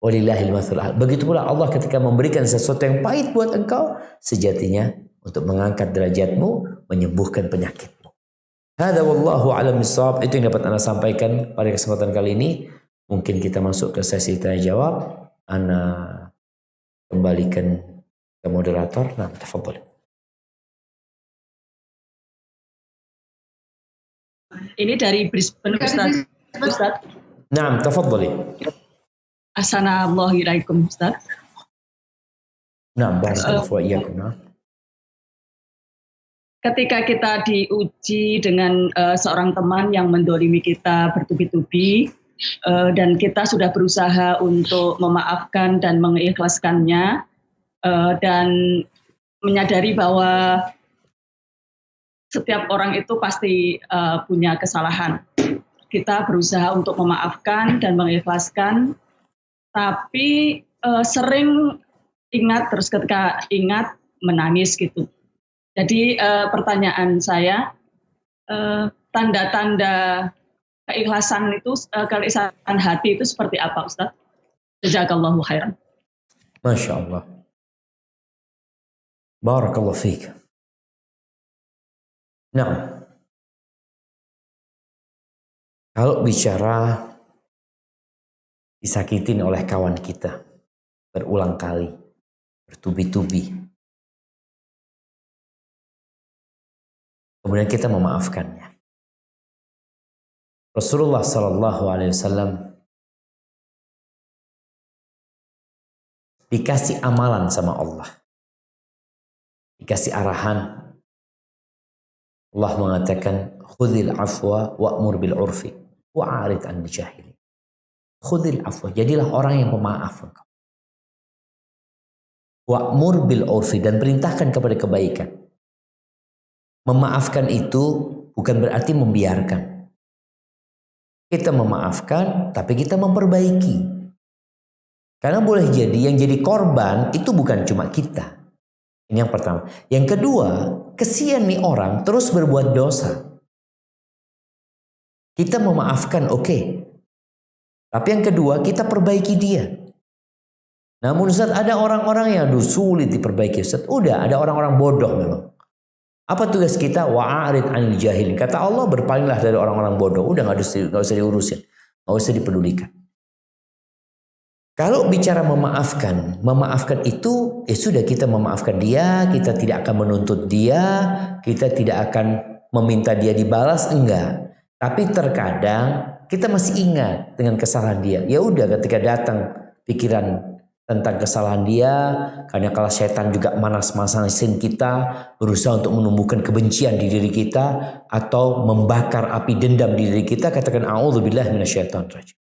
Speaker 1: Walillahil matsalul a'la. Begitu pula Allah ketika memberikan sesuatu yang pahit buat engkau, sejatinya untuk mengangkat derajatmu, menyembuhkan penyakitmu. Hada wallahu a'lam bissawab. Itu yang dapat Ana sampaikan pada kesempatan kali ini. Mungkin kita masuk ke sesi tanya jawab. Ana kembalikan ke moderator. Nah, tafadhol.
Speaker 3: Ini dari Brisbane, Ustaz.
Speaker 1: Naam, tafadholi.
Speaker 3: Assalamualaikum, Ustaz.
Speaker 1: Naam, barakallahu wa iyyakum.
Speaker 3: Ketika kita diuji dengan seorang teman yang mendolimi kita bertubi-tubi, dan kita sudah berusaha untuk memaafkan dan mengikhlaskannya, dan menyadari bahwa setiap orang itu pasti punya kesalahan. Kita berusaha untuk memaafkan dan mengikhlaskan, tapi sering ingat, terus ketika ingat menangis gitu. Jadi pertanyaan saya, tanda-tanda keikhlasan itu, keikhlasan hati itu seperti apa, Ustaz? Jazakallahu khairan.
Speaker 1: Masya Allah. Barakallahu fiik. Nah, kalau bicara disakitin oleh kawan kita berulang kali, bertubi-tubi, kemudian kita memaafkannya. Rasulullah SAW dikasih amalan sama Allah, dikasih arahan. Allah mengatakan, khudhil afwa wa'mur bil urfi wa'arid an jahili. Khudhil afwa, jadilah orang yang pemaaf engkau. Wa'mur bil urfi, dan perintahkan kepada kebaikan. Memaafkan itu bukan berarti membiarkan. Kita memaafkan, tapi kita memperbaiki. Karena boleh jadi yang jadi korban itu bukan cuma kita. Ini yang pertama. Yang kedua, kesian nih orang terus berbuat dosa. Kita memaafkan, oke. Tapi yang kedua, kita perbaiki dia. Namun Ustaz, ada orang-orang yang sulit diperbaiki. Ustaz, udah ada orang-orang bodoh memang. Apa tugas kita? Wa'arid anil jahil. Kata Allah, berpalinglah dari orang-orang bodoh. Udah gak usah diurusin, gak usah dipedulikan. Kalau bicara memaafkan itu, ya sudah, kita memaafkan dia, kita tidak akan menuntut dia, kita tidak akan meminta dia dibalas, enggak. Tapi terkadang kita masih ingat dengan kesalahan dia. Ya udah, ketika datang pikiran tentang kesalahan dia, karena kalau setan juga manas-manasin kita, berusaha untuk menumbuhkan kebencian di diri kita, atau membakar api dendam di diri kita, katakan a'udzubillahi minasyaitonir rajim.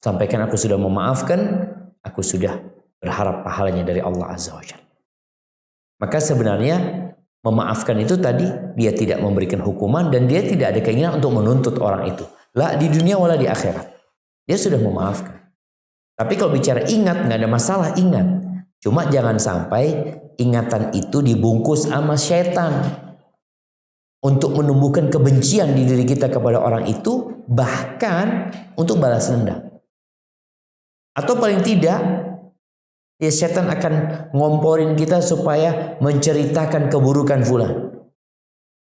Speaker 1: Sampaikan, aku sudah memaafkan, aku sudah berharap pahalanya dari Allah Azza wa Jalla. Maka sebenarnya memaafkan itu tadi, dia tidak memberikan hukuman dan dia tidak ada keinginan untuk menuntut orang itu. La di dunia wala di akhirat. Dia sudah memaafkan. Tapi kalau bicara ingat, nggak ada masalah, ingat. Cuma jangan sampai ingatan itu dibungkus sama setan untuk menumbuhkan kebencian di diri kita kepada orang itu, bahkan untuk balas dendam. Atau paling tidak, ya setan akan ngomporin kita supaya menceritakan keburukan fulan.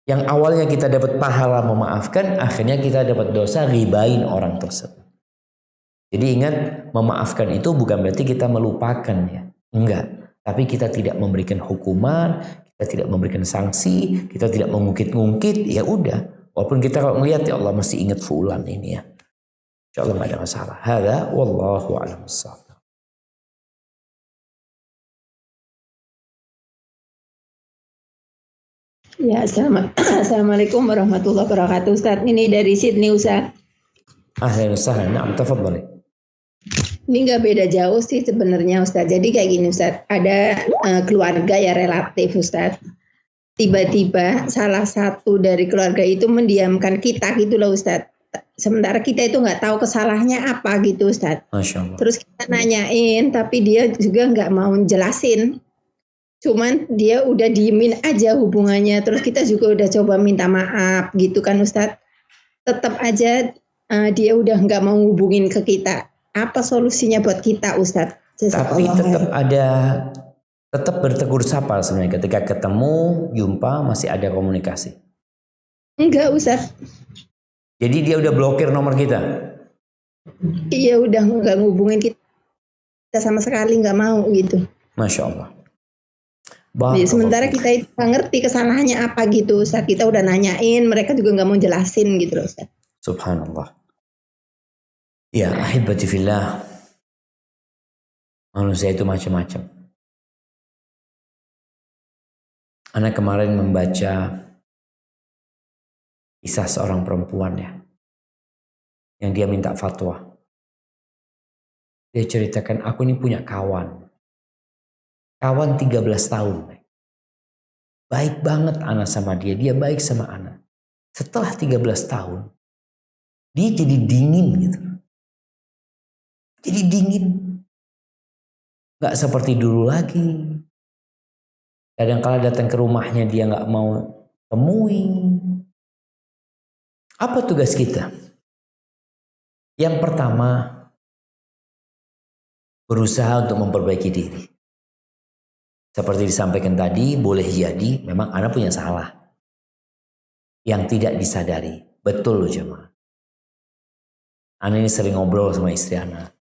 Speaker 1: Yang awalnya kita dapat pahala memaafkan, akhirnya kita dapat dosa ghibain orang tersebut. Jadi ingat, memaafkan itu bukan berarti kita melupakan ya. Enggak. Tapi kita tidak memberikan hukuman, kita tidak memberikan sanksi, kita tidak mengungkit-ungkit, ya udah. Walaupun kita kalau melihat, ya Allah masih ingat fulan ini ya. InsyaAllah tidak ada masalah. Hada wallahu a'lam bissawab.
Speaker 4: Ya, Assalamualaikum warahmatullahi wabarakatuh. Ustaz, ini dari Sydney, Ustaz.
Speaker 1: Ahlan wa sahlan. Na'am, tafadhali.
Speaker 4: Ini nggak beda jauh sih sebenarnya Ustadz. Jadi kayak gini Ustadz, ada keluarga ya relatif Ustadz. Tiba-tiba salah satu dari keluarga itu mendiamkan kita gitu loh Ustadz. Sementara kita itu nggak tahu kesalahannya apa gitu Ustadz.
Speaker 1: Masya Allah.
Speaker 4: Terus kita nanyain, tapi dia juga nggak mau jelasin. Cuman dia udah diemin aja hubungannya. Terus kita juga udah coba minta maaf gitu kan Ustadz. Tetap aja dia udah nggak mau hubungin ke kita. Apa solusinya buat kita Ustadz?
Speaker 1: Tapi tetap bertegur sapa sebenarnya ketika ketemu, jumpa, masih ada komunikasi.
Speaker 4: Enggak Ustadz.
Speaker 1: Jadi dia udah blokir nomor kita?
Speaker 4: Iya udah nggak ngubungin kita sama sekali, nggak mau gitu.
Speaker 1: Masya Allah.
Speaker 4: Jadi, sementara kita itu nggak ngerti kesalahannya apa gitu Ustadz. Kita udah nanyain, mereka juga nggak mau jelasin gitu loh Ustadz.
Speaker 1: Subhanallah. Ya, ahibati fillah. Manusia itu macam-macam. Anak kemarin membaca kisah seorang perempuan ya, yang dia minta fatwa. Dia ceritakan, aku ini punya kawan 13 tahun. Baik banget anak sama dia baik sama anak. Setelah 13 tahun, dia jadi dingin gitu. Jadi dingin. Gak seperti dulu lagi. Kadang-kala datang ke rumahnya dia gak mau temuin. Apa tugas kita? Yang pertama, berusaha untuk memperbaiki diri. Seperti disampaikan tadi, boleh jadi memang anak punya salah yang tidak disadari. Betul loh jemaah. Anak ini sering ngobrol sama istri anak.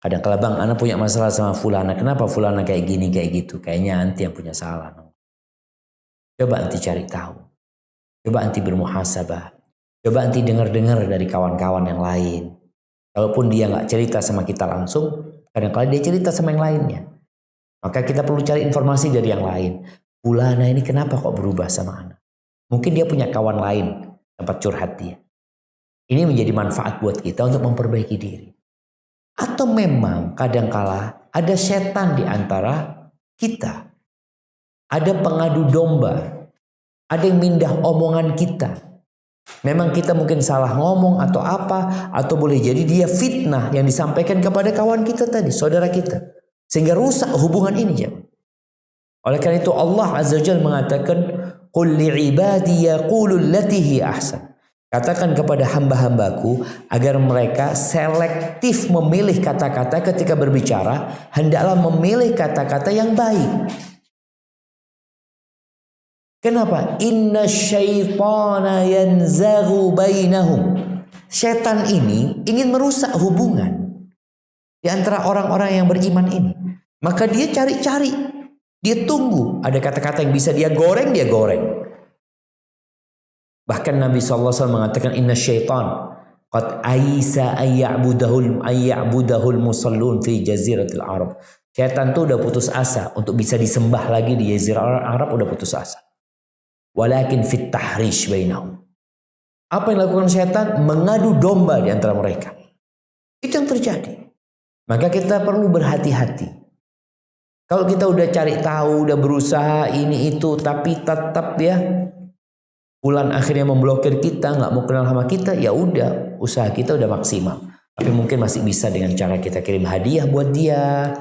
Speaker 1: Kadang-kala bang, anak punya masalah sama fulana. Kenapa fulana kayak gini, kayak gitu? Kayaknya anti yang punya salah. Coba anti cari tahu. Coba anti bermuhasabah. Coba anti dengar-dengar dari kawan-kawan yang lain. Kalaupun dia nggak cerita sama kita langsung, kadang-kala dia cerita sama yang lainnya. Maka kita perlu cari informasi dari yang lain. Fulana ini kenapa kok berubah sama anak? Mungkin dia punya kawan lain tempat curhat dia. Ini menjadi manfaat buat kita untuk memperbaiki diri. Atau memang kadangkala ada setan di antara kita. Ada pengadu domba. Ada yang mindah omongan kita. Memang kita mungkin salah ngomong atau apa. Atau boleh jadi dia fitnah yang disampaikan kepada kawan kita tadi, saudara kita. Sehingga rusak hubungan ini. Ya. Oleh karena itu Allah Azza wa Jalla mengatakan, Qul li'ibadi yaqulu allati hi ahsan. Katakan kepada hamba-hambaku agar mereka selektif memilih kata-kata ketika berbicara. Hendaklah memilih kata-kata yang baik. Kenapa? Inna syaitana yanzaghu bainahum. Setan ini ingin merusak hubungan di antara orang-orang yang beriman ini. Maka dia cari-cari. Dia tunggu. Ada kata-kata yang bisa dia goreng, dia goreng. Bahkan Nabi SAW mengatakan inna syaitan qad aisa ayya'budahul musallun fi jaziratil Arab. Syaitan tuh udah putus asa untuk bisa disembah lagi di jazirah Arab, udah putus asa. Walakin fit tahrish bainahum. Apa yang dilakukan syaitan? Mengadu domba di antara mereka. Itu yang terjadi. Maka kita perlu berhati-hati. Kalau kita udah cari tahu, udah berusaha ini itu, tapi tetap ya bulan akhirnya memblokir kita, nggak mau kenal sama kita, ya udah, usaha kita udah maksimal. Tapi mungkin masih bisa dengan cara kita kirim hadiah buat dia,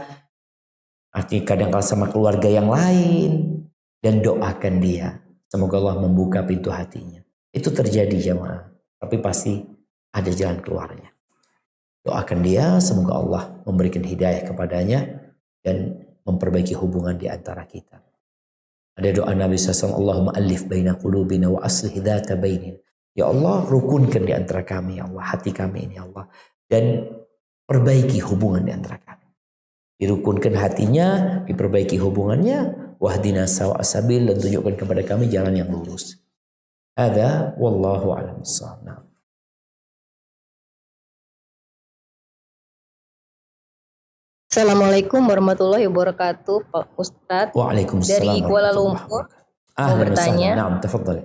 Speaker 1: artinya kadang-kadang sama keluarga yang lain, dan doakan dia. Semoga Allah membuka pintu hatinya. Itu terjadi jemaah, tapi pasti ada jalan keluarnya. Doakan dia, semoga Allah memberikan hidayah kepadanya dan memperbaiki hubungan di antara kita. Ada doa Nabi SAW, Allahumma alif baina qulubina wa aslih dhata bainina. Ya Allah, rukunkan di antara kami, ya Allah, hati kami ini, ya Allah. Dan perbaiki hubungan di antara kami. Dirukunkan hatinya, diperbaiki hubungannya, wahdina sawa asabil, dan tunjukkan kepada kami jalan yang lurus. Ada, wallahu a'lam bissawab.
Speaker 5: Assalamualaikum warahmatullahi wabarakatuh, Pak Ustadz.
Speaker 1: Waalaikumsalam.
Speaker 5: Dari Kuala Lumpur, mau bertanya.
Speaker 1: Naam, tafadhali.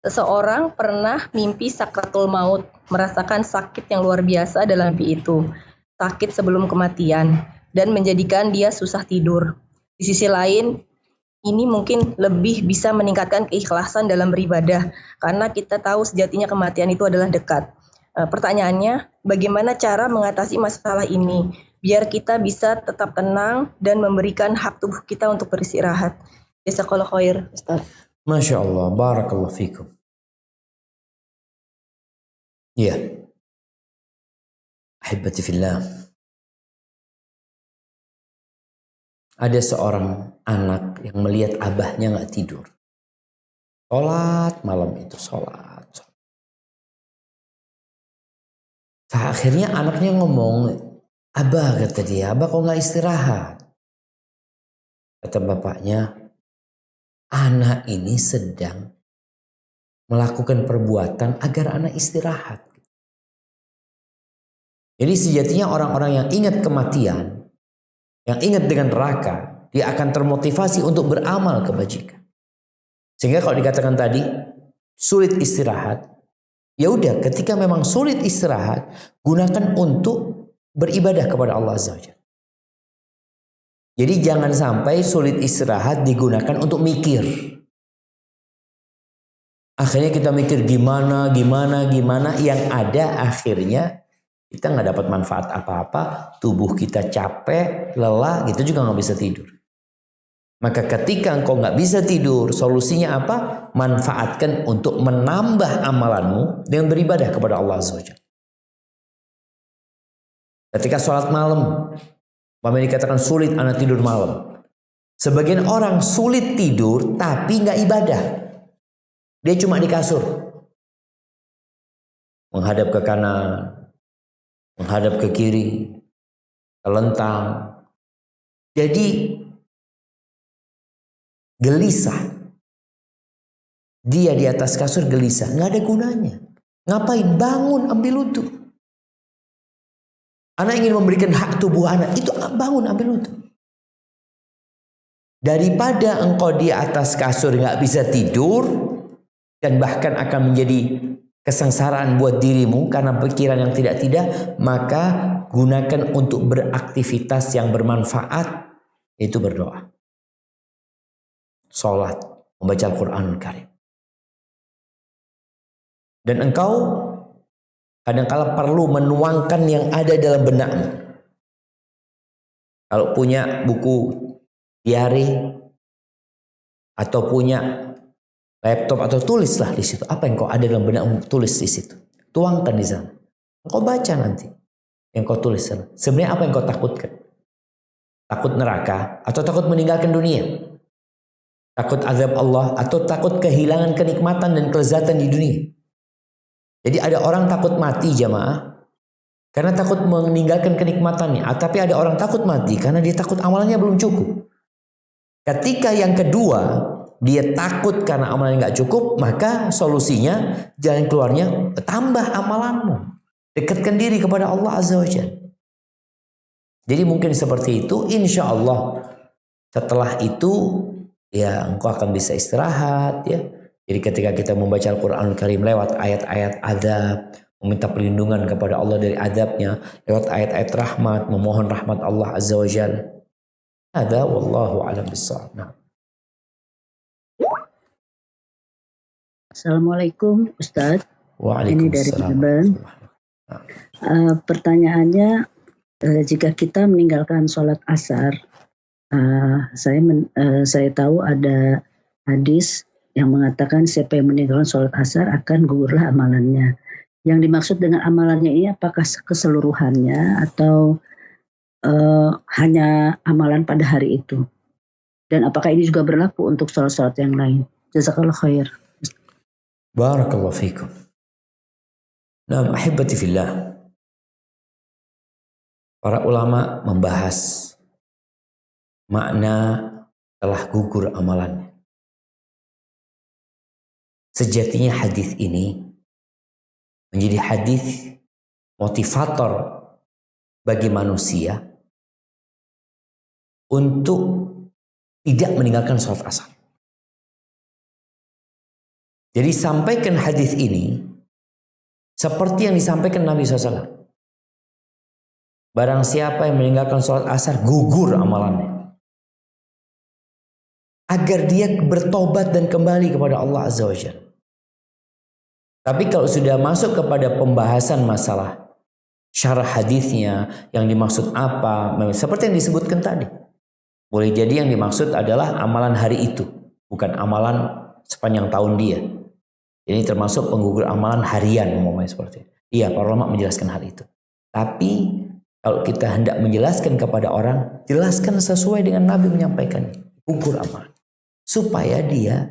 Speaker 5: Seseorang pernah mimpi sakratul maut, merasakan sakit yang luar biasa dalam mimpi itu. sakit sebelum kematian dan menjadikan dia susah tidur. Di sisi lain, ini mungkin lebih bisa meningkatkan keikhlasan dalam beribadah karena kita tahu sejatinya kematian itu adalah dekat. Pertanyaannya, bagaimana cara mengatasi masalah ini biar kita bisa tetap tenang dan memberikan hak tubuh kita untuk beristirahat? Jazakallahu khair, Ustaz.
Speaker 1: Masya Allah, barakallahu fikum. Ya, ahibati fillah. Ada seorang anak yang melihat abahnya nggak tidur. Sholat malam itu, sholat. Akhirnya anaknya ngomong, "Abah," kata dia, "Abah kok nggak istirahat?" Kata bapaknya, "Anak ini sedang melakukan perbuatan agar anak istirahat." Jadi sejatinya orang-orang yang ingat kematian, yang ingat dengan neraka, dia akan termotivasi untuk beramal kebajikan. Sehingga kalau dikatakan tadi sulit istirahat, ya udah, ketika memang sulit istirahat, gunakan untuk beribadah kepada Allah Azza wa Jalla. Jadi jangan sampai sulit istirahat digunakan untuk mikir. Akhirnya kita mikir gimana, yang ada akhirnya kita nggak dapat manfaat apa-apa, tubuh kita capek, lelah, gitu juga nggak bisa tidur. Maka ketika engkau nggak bisa tidur, solusinya apa? Manfaatkan untuk menambah amalanmu dengan beribadah kepada Allah Azza wa Jalla. Ketika sholat malam, umpamanya dikatakan sulit anak tidur malam. Sebagian orang sulit tidur tapi nggak ibadah. Dia cuma di kasur, menghadap ke kanan, menghadap ke kiri, telentang. Jadi gelisah. Dia di atas kasur gelisah, nggak ada gunanya. Ngapain? Bangun, ambil wudhu. Anak ingin memberikan hak tubuh anak, itu bangun, ambil wudhu. Daripada engkau di atas kasur nggak bisa tidur dan bahkan akan menjadi kesengsaraan buat dirimu karena pikiran yang tidak-tidak, maka gunakan untuk beraktivitas yang bermanfaat, yaitu berdoa, sholat, membaca Al-Quranul Karim. Dan engkau kadang-kala perlu menuangkan yang ada dalam benakmu. Kalau punya buku diari atau punya laptop atau tulislah di situ apa yang kau ada dalam benakmu, tulis di situ, tuangkan di sana. Engkau baca nanti yang kau tulis sana. Sebenarnya apa yang kau takutkan? Takut neraka atau takut meninggalkan dunia? Takut azab Allah atau takut kehilangan kenikmatan dan kelezatan di dunia? Jadi ada orang takut mati jamaah karena takut meninggalkan kenikmatannya. Tapi ada orang takut mati karena dia takut amalannya belum cukup. Ketika yang kedua, dia takut karena amalannya nggak cukup, maka solusinya, jalan keluarnya, tambah amalanmu. Dekatkan diri kepada Allah Azza wa Jalla. Jadi mungkin seperti itu, insya Allah setelah itu ya engkau akan bisa istirahat ya. Jadi ketika kita membaca Al-Quranul Karim lewat ayat-ayat azab, meminta perlindungan kepada Allah dari azabnya, lewat ayat-ayat rahmat, memohon rahmat Allah Azza wa Jalla. Ada wallahu a'lam bissawab. Nah.
Speaker 6: Assalamualaikum Ustadz. Ini dari
Speaker 1: Waalaikumsalam.
Speaker 6: Melbourne. Pertanyaannya, jika kita meninggalkan sholat asar, saya tahu ada hadis yang mengatakan siapa yang meninggalkan sholat asar akan gugurlah amalannya. Yang dimaksud dengan amalannya ini apakah keseluruhannya atau hanya amalan pada hari itu? Dan apakah ini juga berlaku untuk sholat-sholat yang lain? Jazakallah khair.
Speaker 1: Barakallahu fikum. Nah, ahibati fillah. Para ulama membahas makna telah gugur amalannya. Sejatinya hadis ini menjadi hadis motivator bagi manusia untuk tidak meninggalkan sholat asar. Jadi sampaikan hadis ini seperti yang disampaikan Nabi SAW. Barang siapa yang meninggalkan sholat asar, gugur amalannya. Agar dia bertobat dan kembali kepada Allah Azza wa Jalla. Tapi kalau sudah masuk kepada pembahasan masalah syarah hadisnya, yang dimaksud apa, seperti yang disebutkan tadi. Boleh jadi yang dimaksud adalah amalan hari itu, bukan amalan sepanjang tahun dia. Ini termasuk penggugur amalan harian, umumnya seperti itu. Iya, para ulama menjelaskan hal itu. Tapi kalau kita hendak menjelaskan kepada orang, jelaskan sesuai dengan Nabi menyampaikannya. Gugur amalan. Supaya dia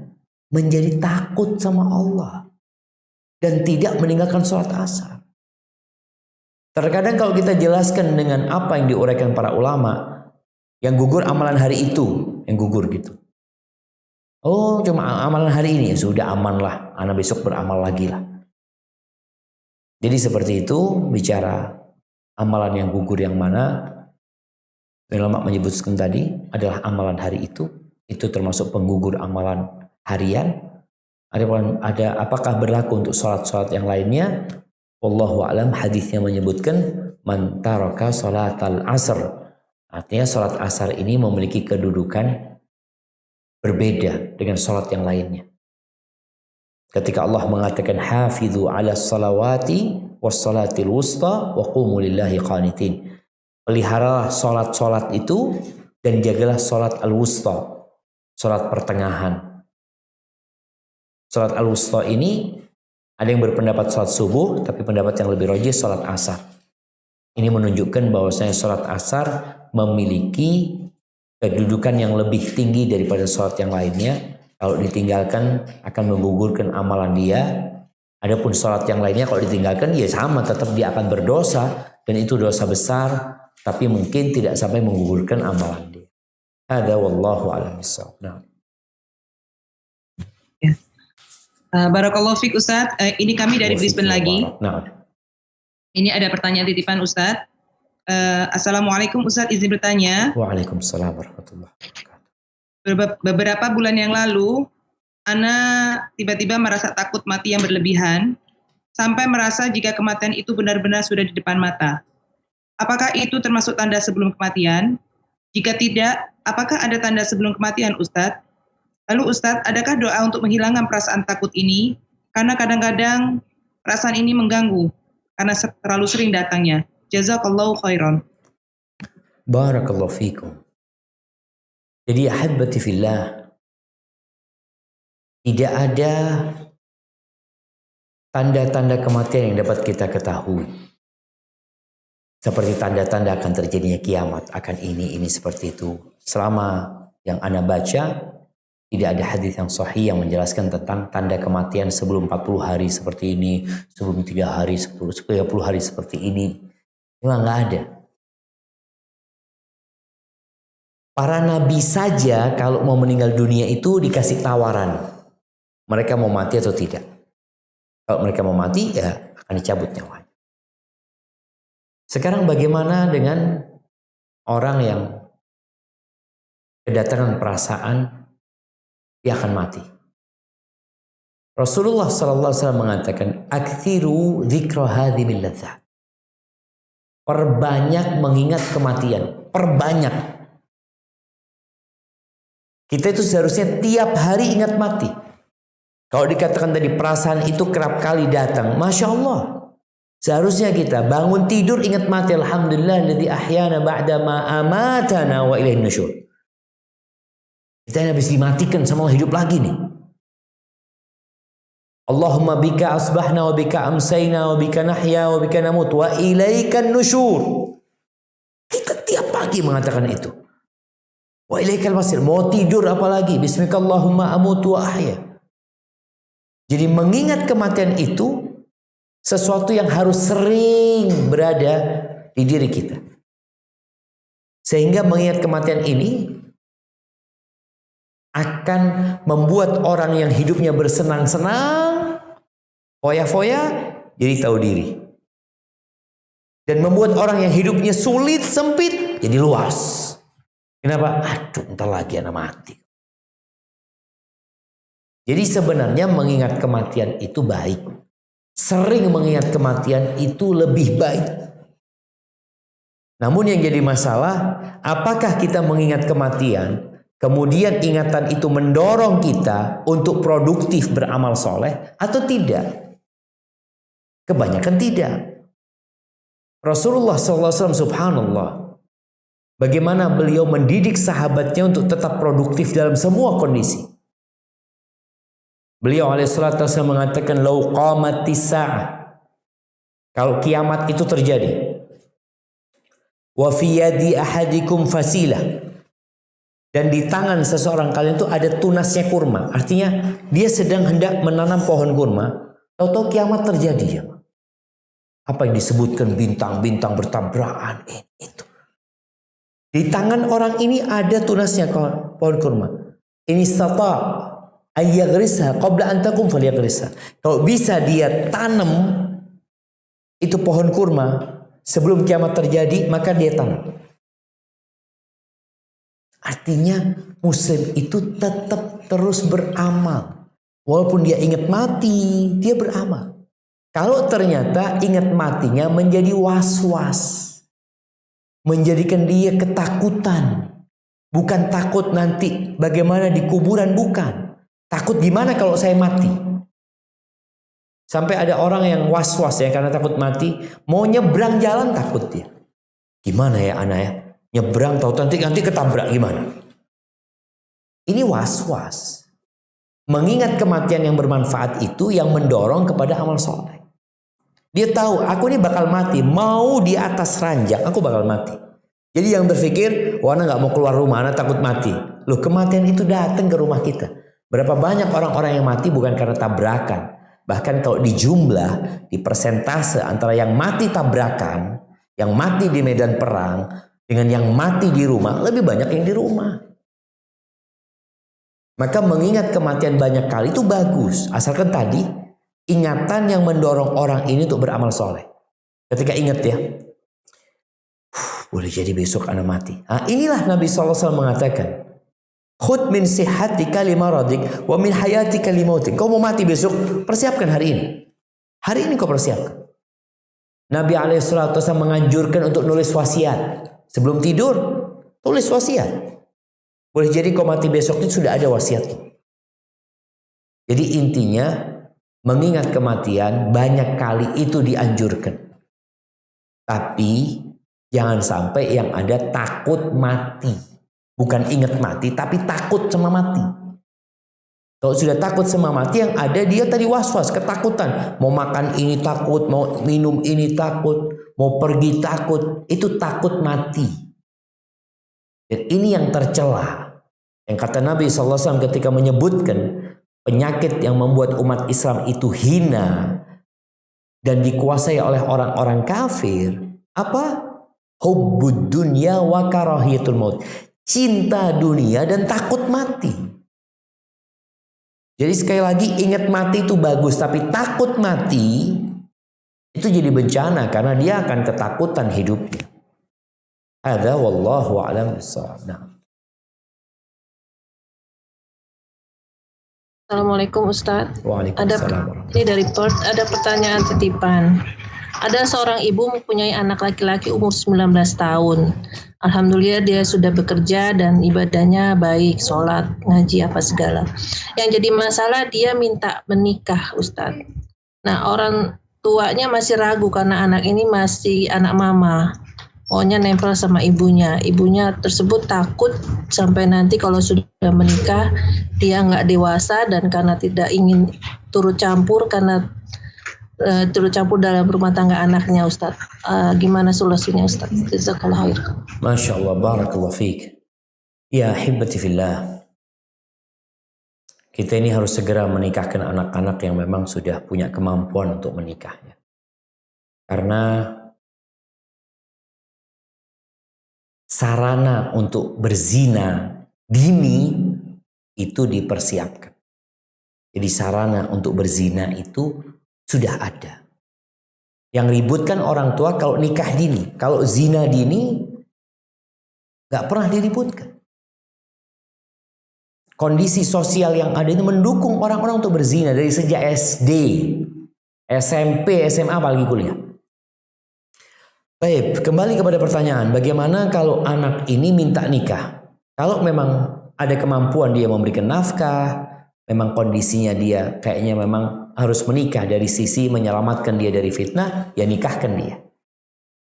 Speaker 1: menjadi takut sama Allah. Dan tidak meninggalkan sholat asar. Terkadang kalau kita jelaskan dengan apa yang diuraikan para ulama, yang gugur amalan hari itu, yang gugur gitu. Oh, cuma amalan hari ini, ya sudah aman lah. Anak besok beramal lagi lah. Jadi seperti itu, bicara amalan yang gugur yang mana, ulama menyebutkan tadi adalah amalan hari itu termasuk penggugur amalan harian. Ada apakah berlaku untuk sholat-sholat yang lainnya? Wallahu a'lam. Hadisnya menyebutkan man taraka sholatal asr. Artinya sholat asar ini memiliki kedudukan berbeda dengan sholat yang lainnya. Ketika Allah mengatakan hafidhu ala salawati was salatil wusta wa qumu lillahi qanitin. Peliharalah sholat-sholat itu dan jagalah sholat al-wusta, sholat pertengahan. Sholat al-wusta ini ada yang berpendapat sholat subuh, tapi pendapat yang lebih rajih sholat asar. Ini menunjukkan bahwasanya sholat asar memiliki kedudukan yang lebih tinggi daripada sholat yang lainnya. Kalau ditinggalkan akan menggugurkan amalan dia. Adapun sholat yang lainnya kalau ditinggalkan ya sama, tetap dia akan berdosa dan itu dosa besar, tapi mungkin tidak sampai menggugurkan amalan dia. Hadza wallahu a'lam bissawab. Nah.
Speaker 2: Barakallahu fiik Ustadz. Ini kami dari Brisbane lagi.
Speaker 1: Nah.
Speaker 2: Ini ada pertanyaan titipan Ustadz. Assalamualaikum Ustadz, izin bertanya.
Speaker 1: Waalaikumsalam warahmatullahi wabarakatuh.
Speaker 2: Beberapa bulan yang lalu, Ana tiba-tiba merasa takut mati yang berlebihan, sampai merasa jika kematian itu benar-benar sudah di depan mata. Apakah itu termasuk tanda sebelum kematian? Jika tidak, apakah ada tanda sebelum kematian Ustadz? Lalu Ustadz, adakah doa untuk menghilangkan perasaan takut ini? Karena kadang-kadang perasaan ini mengganggu, karena terlalu sering datangnya. Jazakallahu khairan.
Speaker 1: Barakallahu fikum. Jadi ahabbati fillah, tidak ada tanda-tanda kematian yang dapat kita ketahui. Seperti tanda-tanda akan terjadinya kiamat, akan ini seperti itu. Selama yang Ana baca, tidak ada hadis yang sahih yang menjelaskan tentang tanda kematian sebelum 40 hari seperti ini, sebelum 3 hari, 30 hari seperti ini. Memang nggak ada. Para nabi saja kalau mau meninggal dunia itu dikasih tawaran. Mereka mau mati atau tidak. Kalau mereka mau mati ya akan dicabut nyawanya. Sekarang bagaimana dengan orang yang kedatangan perasaan dia akan mati? Rasulullah SAW mengatakan, "Aktsiru dzikra hadhimil ladzat." Perbanyak mengingat kematian, perbanyak. Kita itu seharusnya tiap hari ingat mati. Kalau dikatakan tadi perasaan itu kerap kali datang, Masya Allah. Seharusnya kita bangun tidur ingat mati. Alhamdulillah alladzi ahyana ba'da ma amatana wa ilaihin nusyur. Kita habis dimatikan sama Allah, hidup lagi nih. Allahumma bika asbahna wa bika amsayna wa bika nahya wa bika namut wa ilaikan nusyur. Kita tiap pagi mengatakan itu. Wa ilaikal masir. Mau tidur apalagi? Bismikallahumma amutu wa ahya. Jadi mengingat kematian itu sesuatu yang harus sering berada di diri kita. Sehingga mengingat kematian ini akan membuat orang yang hidupnya bersenang-senang, foya-foya, jadi tahu diri. Dan membuat orang yang hidupnya sulit, sempit, jadi luas. Kenapa? Aduh, entar lagi anak mati. Jadi sebenarnya mengingat kematian itu baik. Sering mengingat kematian itu lebih baik. Namun yang jadi masalah, apakah kita mengingat kematian, kemudian ingatan itu mendorong kita untuk produktif beramal soleh atau tidak? Kebanyakan tidak. Rasulullah SAW subhanallah, bagaimana beliau mendidik sahabatnya untuk tetap produktif dalam semua kondisi. Beliau alaihissalatu wassalam mengatakan, "Lau qamatis sa'ah," kalau kiamat itu terjadi, "wa fi yadi ahadikum fasilah," dan di tangan seseorang kalian itu ada tunasnya kurma, artinya dia sedang hendak menanam pohon kurma, tahu-tahu kiamat terjadi ya. Apa yang disebutkan bintang-bintang bertabrakan itu. Di tangan orang ini ada tunasnya pohon kurma. Ini istata ayyaghrisa qabla an takum falyaghrisha. Kalau bisa dia tanam itu pohon kurma sebelum kiamat terjadi, maka dia tanam. Artinya muslim itu tetap terus beramal. Walaupun dia ingat mati, dia beramal. Kalau ternyata ingat matinya menjadi was-was, menjadikan dia ketakutan. Bukan takut nanti bagaimana di kuburan, bukan. Takut gimana kalau saya mati. Sampai ada orang yang was-was ya karena takut mati, mau nyebrang jalan takut dia. Gimana ya anak ya? Nyebrang tahu nanti ketabrak gimana? Ini was-was. Mengingat kematian yang bermanfaat itu yang mendorong kepada amal soleh. Dia tahu aku ini bakal mati, mau di atas ranjang aku bakal mati. Jadi yang berpikir, wah anak nggak mau keluar rumah, anak takut mati. Loh, kematian itu datang ke rumah kita. Berapa banyak orang-orang yang mati bukan karena tabrakan. Bahkan kalau di jumlah, di persentase antara yang mati tabrakan, yang mati di medan perang, dengan yang mati di rumah, lebih banyak yang di rumah. Maka mengingat kematian banyak kali itu bagus. Asalkan tadi, ingatan yang mendorong orang ini untuk beramal soleh. Ketika ingat ya, boleh jadi besok anak mati. Nah, inilah Nabi SAW mengatakan, khud min sihatika limaradik wa min hayatika limautik. Kau mau mati besok, persiapkan hari ini. Hari ini kau persiapkan. Nabi SAW menganjurkan untuk nulis wasiat. Sebelum tidur, tulis wasiat. Boleh jadi kau mati besok itu sudah ada wasiat. Jadi intinya, mengingat kematian banyak kali itu dianjurkan. Tapi jangan sampai yang ada takut mati. Bukan ingat mati, tapi takut sama mati. Kalau sudah takut sama mati, yang ada dia tadi was-was, ketakutan. Mau makan ini takut, mau minum ini takut, mau pergi takut. Itu takut mati. Dan ini yang tercela. Yang kata Nabi SAW ketika menyebutkan penyakit yang membuat umat Islam itu hina dan dikuasai oleh orang-orang kafir. Apa? Hubbud dunya wa karahiyatul maut. Cinta dunia dan takut mati. Jadi sekali lagi ingat mati itu bagus, tapi takut mati itu jadi bencana karena dia akan ketakutan hidupnya. Hadza wallahu a'lam bissawab.
Speaker 7: Assalamualaikum Ustadz.
Speaker 1: Waalaikumsalam.
Speaker 7: Ini dari Perth, ada pertanyaan titipan. Ada seorang ibu mempunyai anak laki-laki umur 19 tahun. Alhamdulillah dia sudah bekerja dan ibadahnya baik, sholat, ngaji apa segala. Yang jadi masalah dia minta menikah Ustadz. Nah orang tuanya masih ragu karena anak ini masih anak mama. Maunya nempel sama ibunya. Ibunya tersebut takut sampai nanti kalau sudah menikah dia nggak dewasa dan karena tidak ingin turut campur dalam rumah tangga anaknya Ustaz. Gimana solusinya Ustaz? Jazakallahu khair.
Speaker 1: Masya Allah, barakallahu fiik. Ya hibbati fillah. Kita ini harus segera menikahkan anak-anak yang memang sudah punya kemampuan untuk menikah. Ya. Karena sarana untuk berzina dini itu dipersiapkan. Jadi sarana untuk berzina itu sudah ada. Yang ribut kan orang tua kalau nikah dini. Kalau zina dini gak pernah diributkan. Kondisi sosial yang ada itu mendukung orang-orang untuk berzina dari sejak SD, SMP, SMA apalagi kuliah. Baik, kembali kepada pertanyaan, bagaimana kalau anak ini minta nikah? Kalau memang ada kemampuan dia memberikan nafkah, memang kondisinya dia kayaknya memang harus menikah dari sisi menyelamatkan dia dari fitnah, ya nikahkan dia.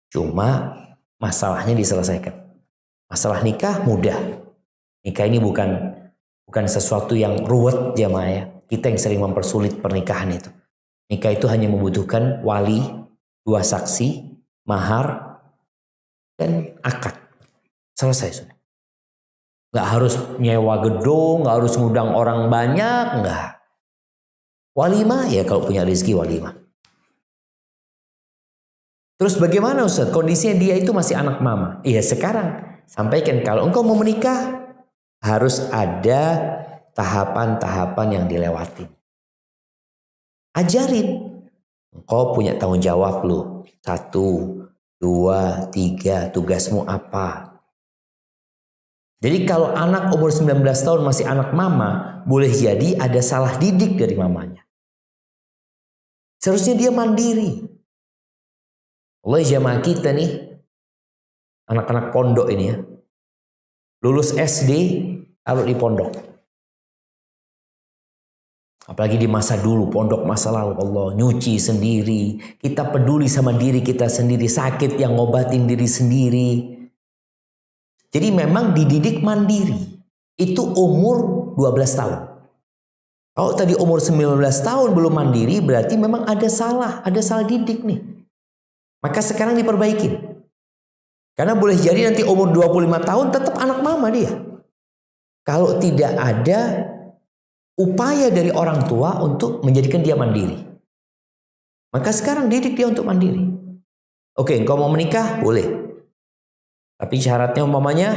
Speaker 1: Cuma masalahnya diselesaikan. Masalah nikah mudah. Nikah ini bukan sesuatu yang ruwet jamaah ya. Kita yang sering mempersulit pernikahan itu. Nikah itu hanya membutuhkan wali, 2 saksi, mahar, dan akad. Selesai sudah. Gak harus nyewa gedung, gak harus ngundang orang banyak, enggak. Walimah ya kalau punya rezeki walimah. Terus bagaimana Ustaz? Kondisinya dia itu masih anak mama. Iya sekarang sampaikan kalau engkau mau menikah harus ada tahapan-tahapan yang dilewati. Ajarin. Engkau punya tanggung jawab lu. 1, 2, 3, tugasmu apa? Jadi kalau anak umur 19 tahun masih anak mama, boleh jadi ada salah didik dari mamanya. Seharusnya dia mandiri. Allah jamaah kita nih, anak-anak pondok ini ya, lulus SD, taruh di pondok. Apalagi di masa dulu, pondok masa lalu, Allah nyuci sendiri, kita peduli sama diri kita sendiri, sakit yang ngobatin diri sendiri. Jadi memang dididik mandiri, itu umur 12 tahun. Kalau tadi umur 19 tahun belum mandiri, berarti memang ada salah didik nih. Maka sekarang diperbaikin. Karena boleh jadi nanti umur 25 tahun tetap anak mama dia. Kalau tidak ada upaya dari orang tua untuk menjadikan dia mandiri. Maka sekarang didik dia untuk mandiri. Oke, engkau mau menikah? Boleh. Tapi syaratnya umpamanya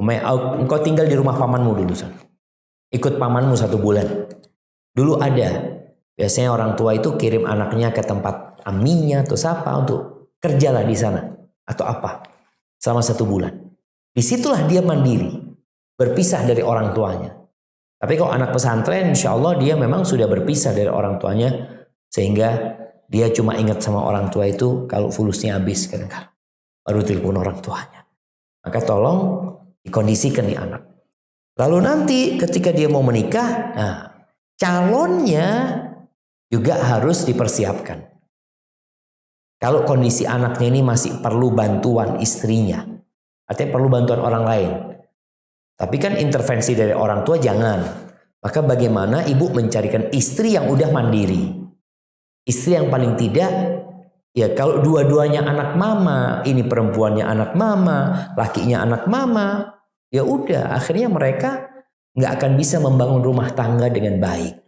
Speaker 1: engkau tinggal di rumah pamanmu dulu. Ikut pamanmu 1 bulan. Dulu ada. Biasanya orang tua itu kirim anaknya ke tempat aminnya atau siapa untuk kerjalah di sana. Atau apa. Selama 1 bulan. Disitulah dia mandiri. Berpisah dari orang tuanya. Tapi kalau anak pesantren insya Allah dia memang sudah berpisah dari orang tuanya. Sehingga dia cuma ingat sama orang tua itu kalau fulusnya habis kadang-kadang. Baru telepon orang tuanya. Maka tolong dikondisikan nih anak. Lalu nanti ketika dia mau menikah, nah, calonnya juga harus dipersiapkan. Kalau kondisi anaknya ini masih perlu bantuan istrinya, artinya perlu bantuan orang lain. Tapi kan intervensi dari orang tua jangan. Maka bagaimana ibu mencarikan istri yang udah mandiri. Istri yang paling tidak, ya kalau dua-duanya anak mama, ini perempuannya anak mama, lakinya anak mama, ya udah akhirnya mereka nggak akan bisa membangun rumah tangga dengan baik.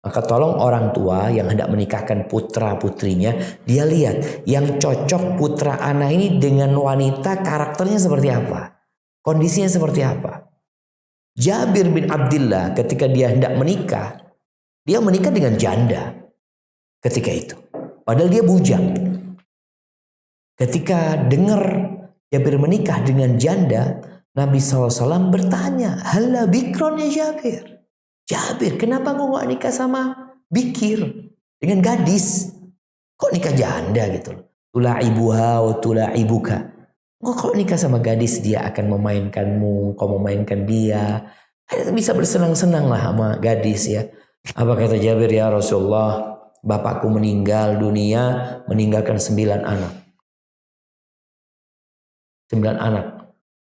Speaker 1: Maka tolong orang tua yang hendak menikahkan putra putrinya, dia lihat yang cocok putra anak ini dengan wanita karakternya seperti apa, kondisinya seperti apa. Jabir bin Abdullah ketika dia hendak menikah, dia menikah dengan janda ketika itu. Padahal dia bujang. Ketika dengar Jabir menikah dengan janda, Nabi SAW bertanya, "Hala bikron ya Jabir? Jabir, kenapa kau gak nikah sama bikir? Dengan gadis? Kok nikah janda gitu loh? Tula'ibuha wa tula'ibuka. Kok nikah sama gadis, dia akan memainkanmu, kau memainkan dia. Bisa bersenang-senang lah sama gadis ya." Apa kata Jabir? "Ya Rasulullah, bapakku meninggal dunia, meninggalkan 9 anak. 9 anak.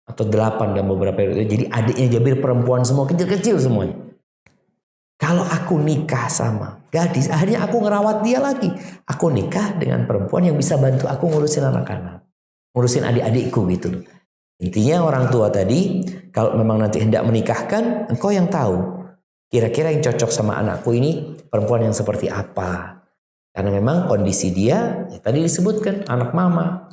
Speaker 1: Atau 8 dan beberapa itu. Jadi adiknya Jabir perempuan semua, kecil-kecil semuanya. Kalau aku nikah sama gadis, akhirnya aku ngerawat dia lagi. Aku nikah dengan perempuan yang bisa bantu aku ngurusin anak-anak. Ngurusin adik-adikku gitu. Intinya orang tua tadi, kalau memang nanti hendak menikahkan, engkau yang tahu. Kira-kira yang cocok sama anakku ini perempuan yang seperti apa. Karena memang kondisi dia, ya tadi disebutkan anak mama.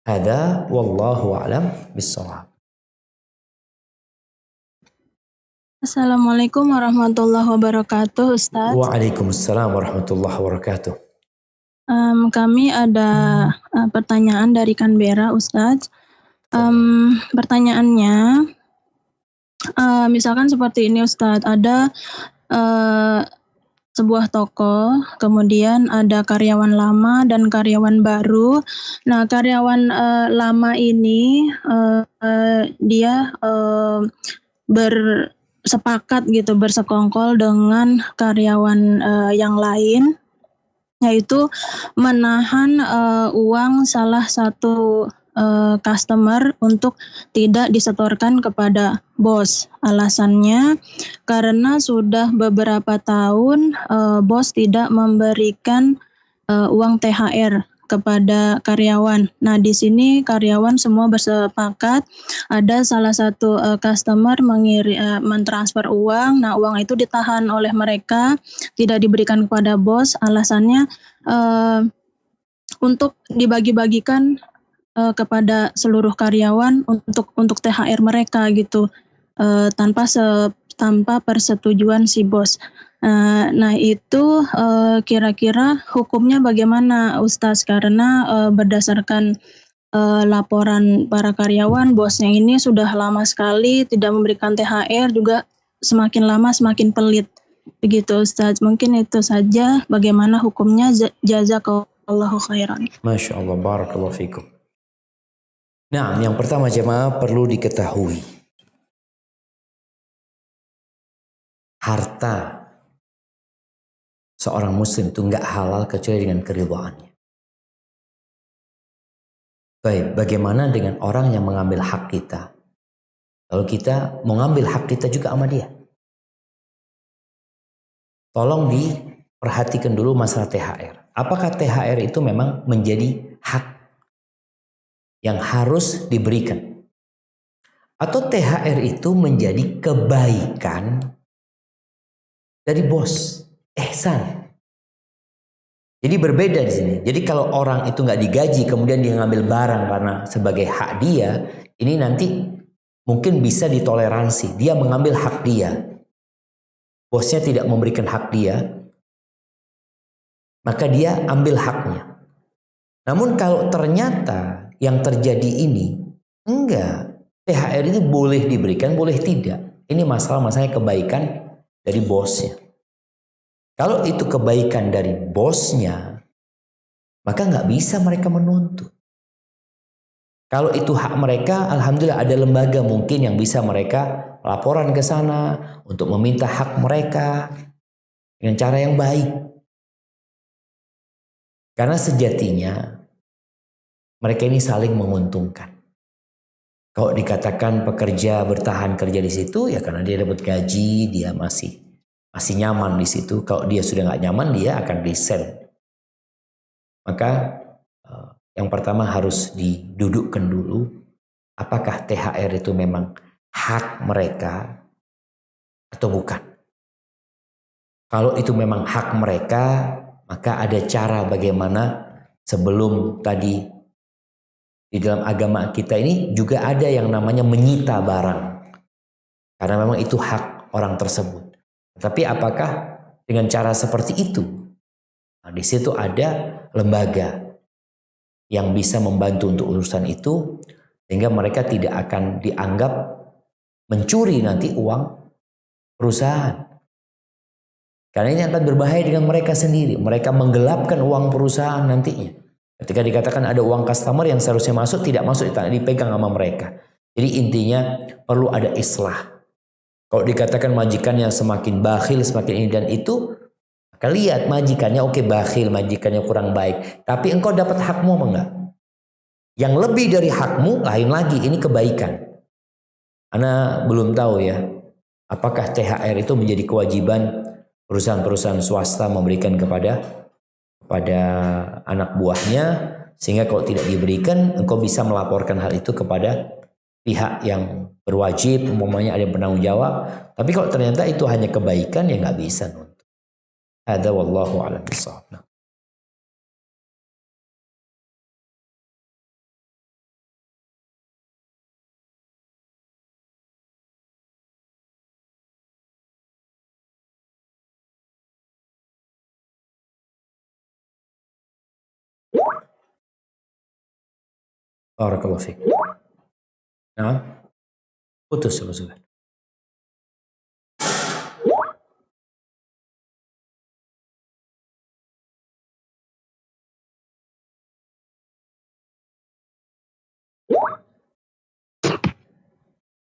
Speaker 1: Hada wallahu a'lam bissawab.
Speaker 8: Assalamualaikum warahmatullahi wabarakatuh, Ustaz.
Speaker 1: Waalaikumsalam warahmatullahi wabarakatuh.
Speaker 8: Kami ada pertanyaan dari Canberra, Ustaz. Pertanyaannya, misalkan seperti ini, Ustaz. Ada sebuah toko, kemudian ada karyawan lama dan karyawan baru. Nah, karyawan lama ini dia bersepakat gitu, bersekongkol dengan karyawan yang lain, yaitu menahan uang salah satu customer untuk tidak disetorkan kepada bos. Alasannya karena sudah beberapa tahun bos tidak memberikan uang THR kepada karyawan. Nah, di sini karyawan semua bersepakat, ada salah satu customer mentransfer uang. Nah, uang itu ditahan oleh mereka, tidak diberikan kepada bos. Alasannya untuk dibagi-bagikan kepada seluruh karyawan untuk THR mereka gitu, tanpa persetujuan si bos. Nah, itu kira-kira hukumnya bagaimana, Ustaz? Karena berdasarkan laporan para karyawan, bosnya ini sudah lama sekali tidak memberikan THR, juga semakin lama semakin pelit. Begitu, Ustaz. Mungkin itu saja. Bagaimana hukumnya? Jazakallahu khairan.
Speaker 1: Masya Allah, barakallahu fikum. Nah, yang pertama jemaah perlu diketahui, harta seorang muslim itu nggak halal kecuali dengan keridhaannya. Baik, bagaimana dengan orang yang mengambil hak kita? Kalau kita mau ngambil hak kita juga sama dia, tolong diperhatikan dulu masalah THR. Apakah THR itu memang menjadi hak yang harus diberikan? Atau THR itu menjadi kebaikan dari bos, ihsan. Jadi berbeda di sini. Jadi kalau orang itu nggak digaji kemudian dia ngambil barang karena sebagai hak dia, ini nanti mungkin bisa ditoleransi. Dia mengambil hak dia, bosnya tidak memberikan hak dia, maka dia ambil haknya. Namun kalau ternyata yang terjadi ini enggak, THR itu boleh diberikan, boleh tidak. Ini masalah-masalahnya kebaikan dari bosnya. Kalau itu kebaikan dari bosnya, maka nggak bisa mereka menuntut. Kalau itu hak mereka, alhamdulillah ada lembaga mungkin yang bisa mereka laporan ke sana untuk meminta hak mereka dengan cara yang baik. Karena sejatinya mereka ini saling menguntungkan. Kalau dikatakan pekerja bertahan kerja di situ, ya karena dia dapat gaji, dia masih nyaman di situ. Kalau dia sudah nggak nyaman, dia akan resign. Maka yang pertama harus didudukkan dulu, apakah THR itu memang hak mereka atau bukan. Kalau itu memang hak mereka, maka ada cara bagaimana sebelum tadi. Di dalam agama kita ini juga ada yang namanya menyita barang. Karena memang itu hak orang tersebut. Tapi apakah dengan cara seperti itu? Nah, di situ ada lembaga yang bisa membantu untuk urusan itu. Sehingga mereka tidak akan dianggap mencuri nanti uang perusahaan. Karena ini akan berbahaya dengan mereka sendiri. Mereka menggelapkan uang perusahaan nantinya. Ketika dikatakan ada uang customer yang seharusnya masuk, tidak masuk, dipegang sama mereka. Jadi intinya perlu ada islah. Kalau dikatakan majikannya semakin bakhil, semakin ini dan itu, maka lihat majikannya oke bakhil, majikannya kurang baik. Tapi engkau dapat hakmu apa enggak? Yang lebih dari hakmu, lain lagi, ini kebaikan. Ana belum tahu ya, apakah THR itu menjadi kewajiban perusahaan-perusahaan swasta memberikan kepada anak buahnya, sehingga kalau tidak diberikan engkau bisa melaporkan hal itu kepada pihak yang berwajib, umpamanya ada yang bertanggung jawab. Tapi kalau ternyata itu hanya kebaikan, ya nggak bisa nuntut. Hadza wallahu a'lam bishawab. Barakallahu fiik. Nah, putus sudah.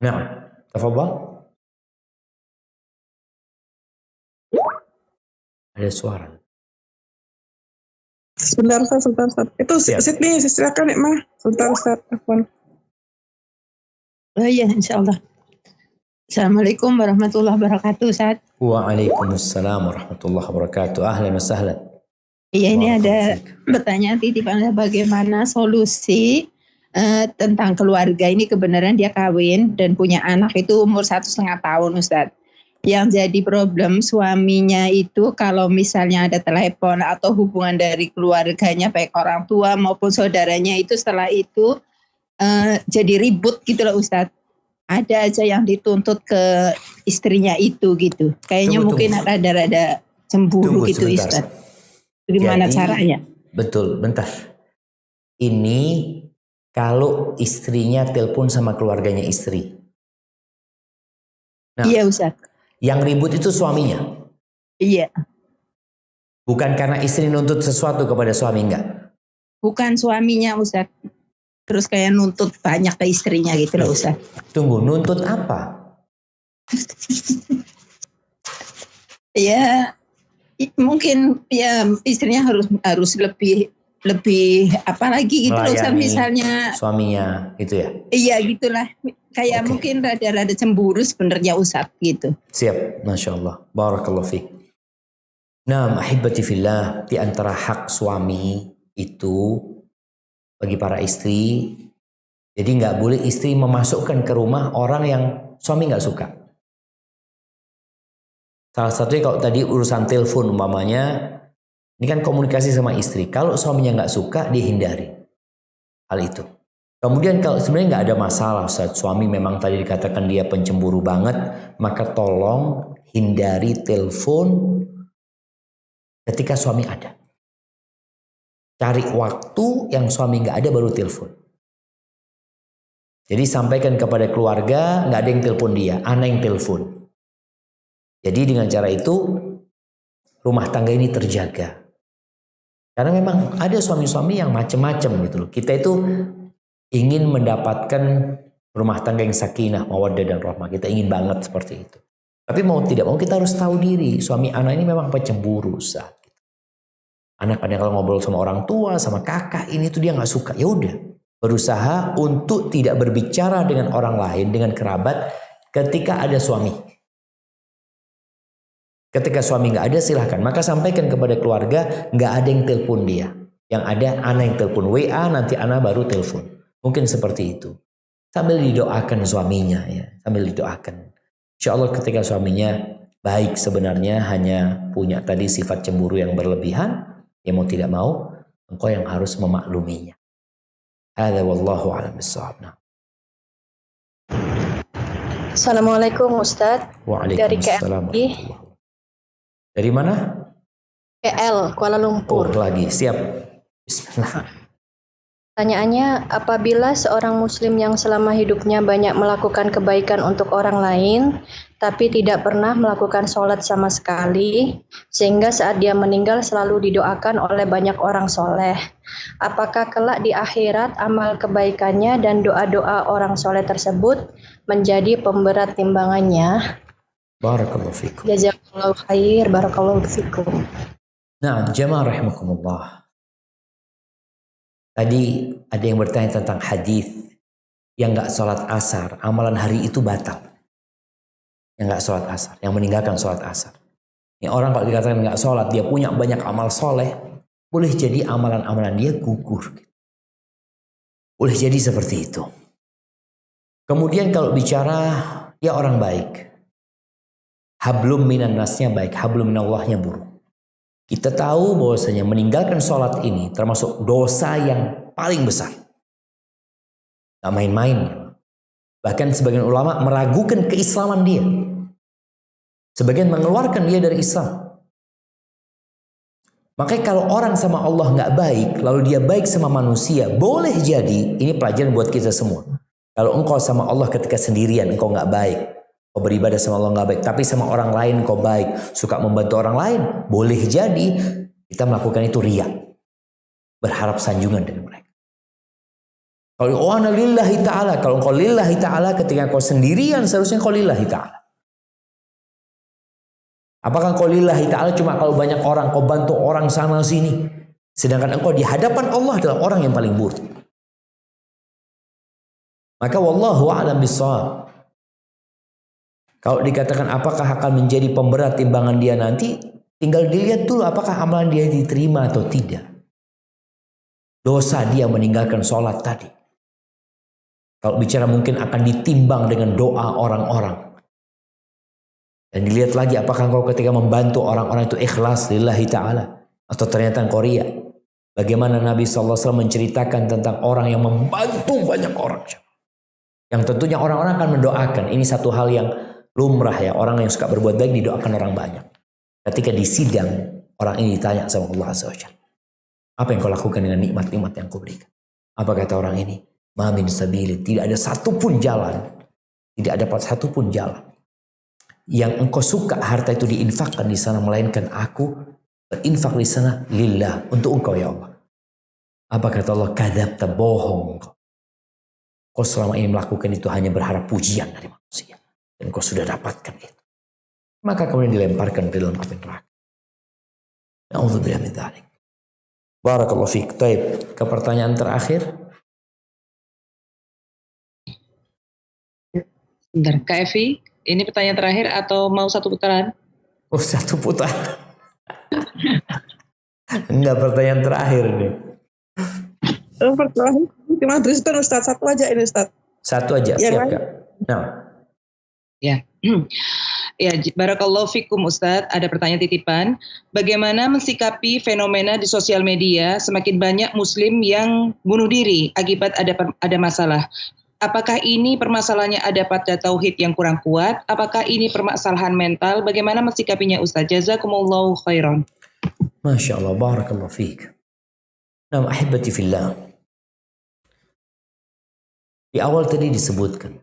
Speaker 1: Nah, tafadhal. Ada suara.
Speaker 9: Sebentar Ustaz. Itu
Speaker 1: Siap.
Speaker 9: Sydney, silakan Mak. Sebentar Ustaz. Afwan.
Speaker 4: Oh iya, insya Allah. Assalamualaikum warahmatullahi wabarakatuh, Ustaz.
Speaker 1: Waalaikumsalam warahmatullahi wabarakatuh. Ahlan wa sahlan.
Speaker 4: Iya, ini ada
Speaker 1: Barakallahu fiik.
Speaker 4: pertanyaan titipan, bagaimana solusi tentang keluarga ini. Kebenaran dia kawin dan punya anak itu umur 1,5 tahun, Ustaz. Yang jadi problem suaminya itu kalau misalnya ada telepon atau hubungan dari keluarganya, baik orang tua maupun saudaranya, itu setelah itu jadi ribut gitu loh, Ustaz. Ada aja yang dituntut ke istrinya itu gitu. Kayaknya
Speaker 1: Tunggu.
Speaker 4: mungkin rada-rada cemburu
Speaker 1: Tunggu
Speaker 4: gitu,
Speaker 1: sebentar.
Speaker 4: Ustaz. Bagaimana
Speaker 1: Jadi,
Speaker 4: caranya?
Speaker 1: Betul, bentar. Ini kalau istrinya telepon sama keluarganya istri. Nah,
Speaker 4: Iya, Ustaz.
Speaker 1: yang ribut itu suaminya.
Speaker 4: Iya.
Speaker 1: Bukan karena istri nuntut sesuatu kepada suami, enggak.
Speaker 4: Bukan suaminya, Ustaz. Terus kayak nuntut banyak ke istrinya gitu loh, Ustaz.
Speaker 1: Tunggu, nuntut apa?
Speaker 4: Ya, mungkin ya istrinya harus lebih apa lagi gitu loh, Ustaz.
Speaker 1: Melayani
Speaker 4: Misalnya
Speaker 1: suaminya, gitu ya.
Speaker 4: iya gitulah. Kayak
Speaker 1: Oke.
Speaker 4: mungkin rada-rada cemburu sebenarnya, Ustaz, gitu.
Speaker 1: Siap, Masya Allah. Barakallahu fiik. Nah, ahibati fillah, di antara hak suami itu bagi para istri, jadi nggak boleh istri memasukkan ke rumah orang yang suami nggak suka. Salah satunya kalau tadi urusan telepon umpamanya, ini kan komunikasi sama istri. Kalau suaminya nggak suka, dihindari hal itu. Kemudian kalau sebenarnya nggak ada masalah, Ustaz, suami memang tadi dikatakan dia pencemburu banget, maka tolong hindari telepon ketika suami ada. Cari waktu yang suami nggak ada baru telepon. Jadi sampaikan kepada keluarga, nggak ada yang telepon dia, ana yang telepon. Jadi dengan cara itu rumah tangga ini terjaga. Karena memang ada suami-suami yang macam-macam gitu loh. Kita itu ingin mendapatkan rumah tangga yang sakinah, mawaddah dan rahmah. Kita ingin banget seperti itu. Tapi mau tidak mau kita harus tahu diri. Suami anak ini memang pencemburu, Ustaz. Anak kadang kalau ngobrol sama orang tua, sama kakak, ini tuh dia nggak suka. Ya udah, berusaha untuk tidak berbicara dengan orang lain, dengan kerabat ketika ada suami. Ketika suami nggak ada silahkan. Maka sampaikan kepada keluarga, nggak ada yang telepon dia. Yang ada anak yang telepon WA, nanti anak baru telepon. Mungkin seperti itu. Sambil didoakan suaminya ya, sambil didoakan. Insya Allah ketika suaminya baik sebenarnya hanya punya tadi sifat cemburu yang berlebihan, ya mau tidak mau, engkau yang harus memakluminya. Hadza wallahu a'lam bissawab.
Speaker 5: Assalamualaikum Ustadz. Dari
Speaker 1: Waalaikumsalam.
Speaker 5: KLI.
Speaker 1: Dari mana?
Speaker 5: KL, Kuala
Speaker 1: Oh,
Speaker 5: Lumpur.
Speaker 1: lagi siap. Bismillah.
Speaker 5: Pertanyaannya, apabila seorang muslim yang selama hidupnya banyak melakukan kebaikan untuk orang lain, tapi tidak pernah melakukan sholat sama sekali, sehingga saat dia meninggal selalu didoakan oleh banyak orang soleh. Apakah kelak di akhirat amal kebaikannya dan doa-doa orang soleh tersebut menjadi pemberat timbangannya?
Speaker 1: Barakallahu fikum.
Speaker 5: Jazakallahu khair, barakallahu fikum.
Speaker 1: Nah, jamaah rahimakumullah. Tadi ada yang bertanya tentang hadis yang nggak sholat asar, amalan hari itu batal. Yang nggak sholat asar, yang meninggalkan sholat asar. Ini orang kalau dikatakan nggak sholat, dia punya banyak amal soleh, boleh jadi amalan-amalan dia gugur. Boleh jadi seperti itu. Kemudian kalau bicara dia orang baik, hablum minan nasnya baik, hablum minallahnya buruk. Kita tahu bahwasanya meninggalkan sholat ini termasuk dosa yang paling besar. Gak main-main. Bahkan sebagian ulama meragukan keislaman dia. Sebagian mengeluarkan dia dari Islam. Makanya kalau orang sama Allah gak baik, lalu dia baik sama manusia, boleh jadi, ini pelajaran buat kita semua. Kalau engkau sama Allah ketika sendirian, engkau gak baik. Kau beribadah sama Allah nggak baik, tapi sama orang lain kau baik, suka membantu orang lain, boleh jadi kita melakukan itu riya, berharap sanjungan dari mereka. Kalau ana lillahi ta'ala, kalau engkau lillahi ta'ala ketika kau sendirian seharusnya kau lillahi ta'ala. Apakah kau lillahi ta'ala cuma kalau banyak orang, kau bantu orang sana sini. Sedangkan engkau di hadapan Allah adalah orang yang paling buruk. Maka wallahu a'lam bishawab. Kalau dikatakan apakah akan menjadi pemberat timbangan dia nanti, tinggal dilihat dulu apakah amalan dia diterima atau tidak. Dosa dia meninggalkan sholat tadi. Kalau bicara mungkin akan ditimbang dengan doa orang-orang. Dan dilihat lagi apakah engkau ketika membantu orang-orang itu ikhlas lillahi ta'ala. Atau ternyata engkau riya. Bagaimana Nabi SAW menceritakan tentang orang yang membantu banyak orang. Yang tentunya orang-orang akan mendoakan. Ini satu hal yang lumrah ya. Orang yang suka berbuat baik didoakan orang banyak. Ketika di sidang orang ini ditanya sama Allah Azza wa Jalla. Apa yang kau lakukan dengan nikmat-nikmat yang kau berikan? Apa kata orang ini? Ma min sabili, tidak ada satupun jalan, tidak ada satupun jalan yang engkau suka harta itu diinfakkan di sana melainkan aku berinfak di sana lillah untuk engkau ya Allah. Apa kata Allah? Kadzabta, bohong kau selama ini melakukan itu hanya berharap pujian dari manusia dan kau sudah dapatkan itu. Maka kemudian dilemparkan ke dalam api neraka. Na'udzubillah min dzalik. Barakallahu fiik. Baik, ke pertanyaan terakhir.
Speaker 2: Bentar, Kak Evi, ini pertanyaan terakhir atau mau satu putaran?
Speaker 1: Oh, satu putaran. Enggak, pertanyaan terakhir nih.
Speaker 9: Pertanyaan cuma Tristan Ustaz, satu aja ini Ustaz.
Speaker 1: Satu aja,
Speaker 9: Ya,
Speaker 1: siap
Speaker 9: kan?
Speaker 1: Kak. Nah.
Speaker 2: Ya. Ya, barakallahu fikum Ustadz, ada pertanyaan titipan. Bagaimana mensikapi fenomena di sosial media semakin banyak muslim yang bunuh diri akibat ada masalah? Apakah ini permasalahannya ada pada tauhid yang kurang kuat? Apakah ini permasalahan mental? Bagaimana mensikapinya Ustadz? Jazakumullahu khairan.
Speaker 1: Masya Allah, barakallahu fiik. Nah, ahibati fillah. Di awal tadi disebutkan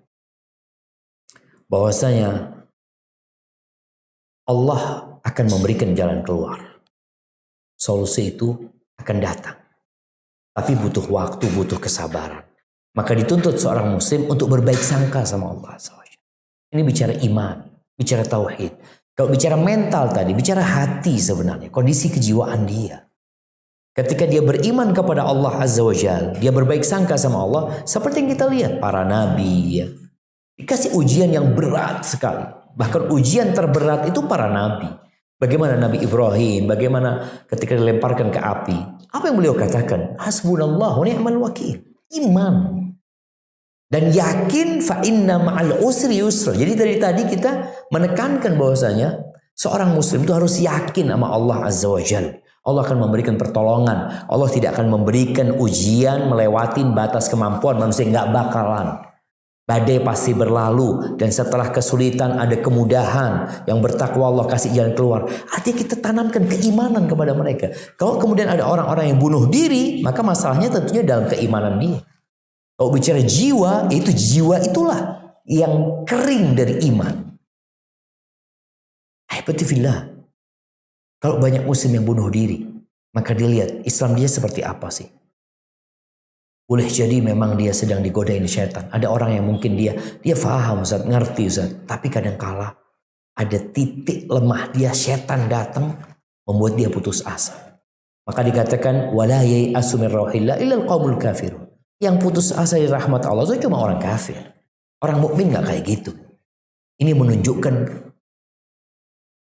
Speaker 1: bahwasanya Allah akan memberikan jalan keluar. Solusi itu akan datang. Tapi butuh waktu, butuh kesabaran. Maka dituntut seorang muslim untuk berbaik sangka sama Allah SWT. Ini bicara iman, bicara tauhid. Kalau bicara mental tadi, bicara hati sebenarnya. Kondisi kejiwaan dia. Ketika dia beriman kepada Allah Azza wa Jalla, dia berbaik sangka sama Allah. Seperti yang kita lihat para nabi. Ya. Dikasih ujian yang berat sekali. Bahkan ujian terberat itu para nabi. Bagaimana Nabi Ibrahim, bagaimana ketika dilemparkan ke api. Apa yang beliau katakan? Hasbunallahu ni'mal wakil. Iman. Dan yakin fa inna ma'al usri yusra. Jadi dari tadi kita menekankan bahwasanya seorang muslim itu harus yakin sama Allah Azza wa Jalla. Allah akan memberikan pertolongan. Allah tidak akan memberikan ujian melewati batas kemampuan manusia. Nggak bakalan. Badai pasti berlalu. Dan setelah kesulitan ada kemudahan. Yang bertakwa Allah kasih jalan keluar. Artinya kita tanamkan keimanan kepada mereka. Kalau kemudian ada orang-orang yang bunuh diri. Maka masalahnya tentunya dalam keimanan dia. Kalau bicara jiwa, itu jiwa itulah yang kering dari iman. Ahibbatifillah. Kalau banyak muslim yang bunuh diri, maka dilihat Islam dia seperti apa sih? Boleh jadi memang dia sedang digodain syaitan. Ada orang yang mungkin dia faham Ustaz, ngerti Ustaz. Tapi kadang kala ada titik lemah dia, syaitan datang membuat dia putus asa. Maka dikatakan wala yai'asu min rauhillah illal qaumul kafirun. Yang putus asa dari rahmat Allah itu cuma orang kafir. Orang mukmin nggak kayak gitu. Ini menunjukkan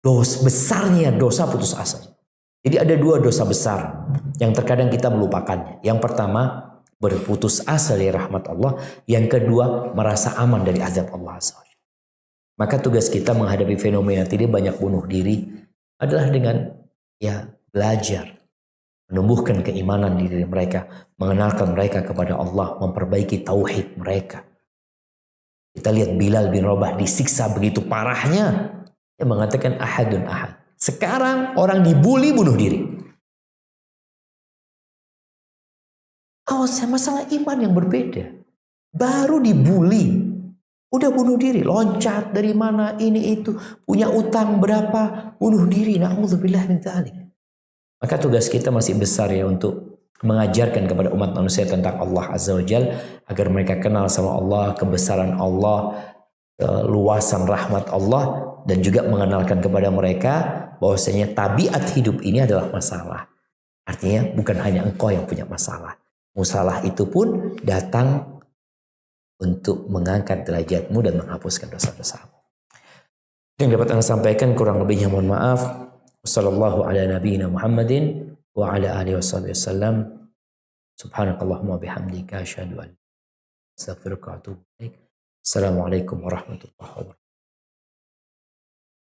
Speaker 1: besarnya dosa putus asa. Jadi ada dua dosa besar yang terkadang kita melupakannya. Yang pertama berputus asa dari rahmat Allah. Yang kedua merasa aman dari azab Allah. Maka tugas kita menghadapi fenomena ini banyak bunuh diri adalah dengan belajar. Menumbuhkan keimanan di diri mereka. Mengenalkan mereka kepada Allah. Memperbaiki tauhid mereka. Kita lihat Bilal bin Rabah disiksa begitu parahnya. Dia mengatakan ahadun ahad. Sekarang orang dibully bunuh diri. Masalah iman yang berbeda. Baru dibully. Udah bunuh diri. Loncat dari mana ini itu. Punya utang berapa. Bunuh diri. Na'udzubillah min dzalik. Maka tugas kita masih besar ya untuk mengajarkan kepada umat manusia tentang Allah Azza wa Jal, agar mereka kenal sama Allah, kebesaran Allah, luasan rahmat Allah, dan juga mengenalkan kepada mereka bahwasanya tabiat hidup ini adalah masalah. Artinya bukan hanya engkau yang punya masalah. Masalah itu pun datang untuk mengangkat derajatmu dan menghapuskan dosa-dosamu. Yang dapat Anda sampaikan, kurang lebihnya mohon maaf. Wassallallahu ala nabiyyina Muhammadin wa ala alihi wasallam. Subhanakallahumma bihamdika asyhadu an la ilaha illa anta astaghfiruka wa atubu ilaik. Assalamualaikum warahmatullahi wabarakatuh.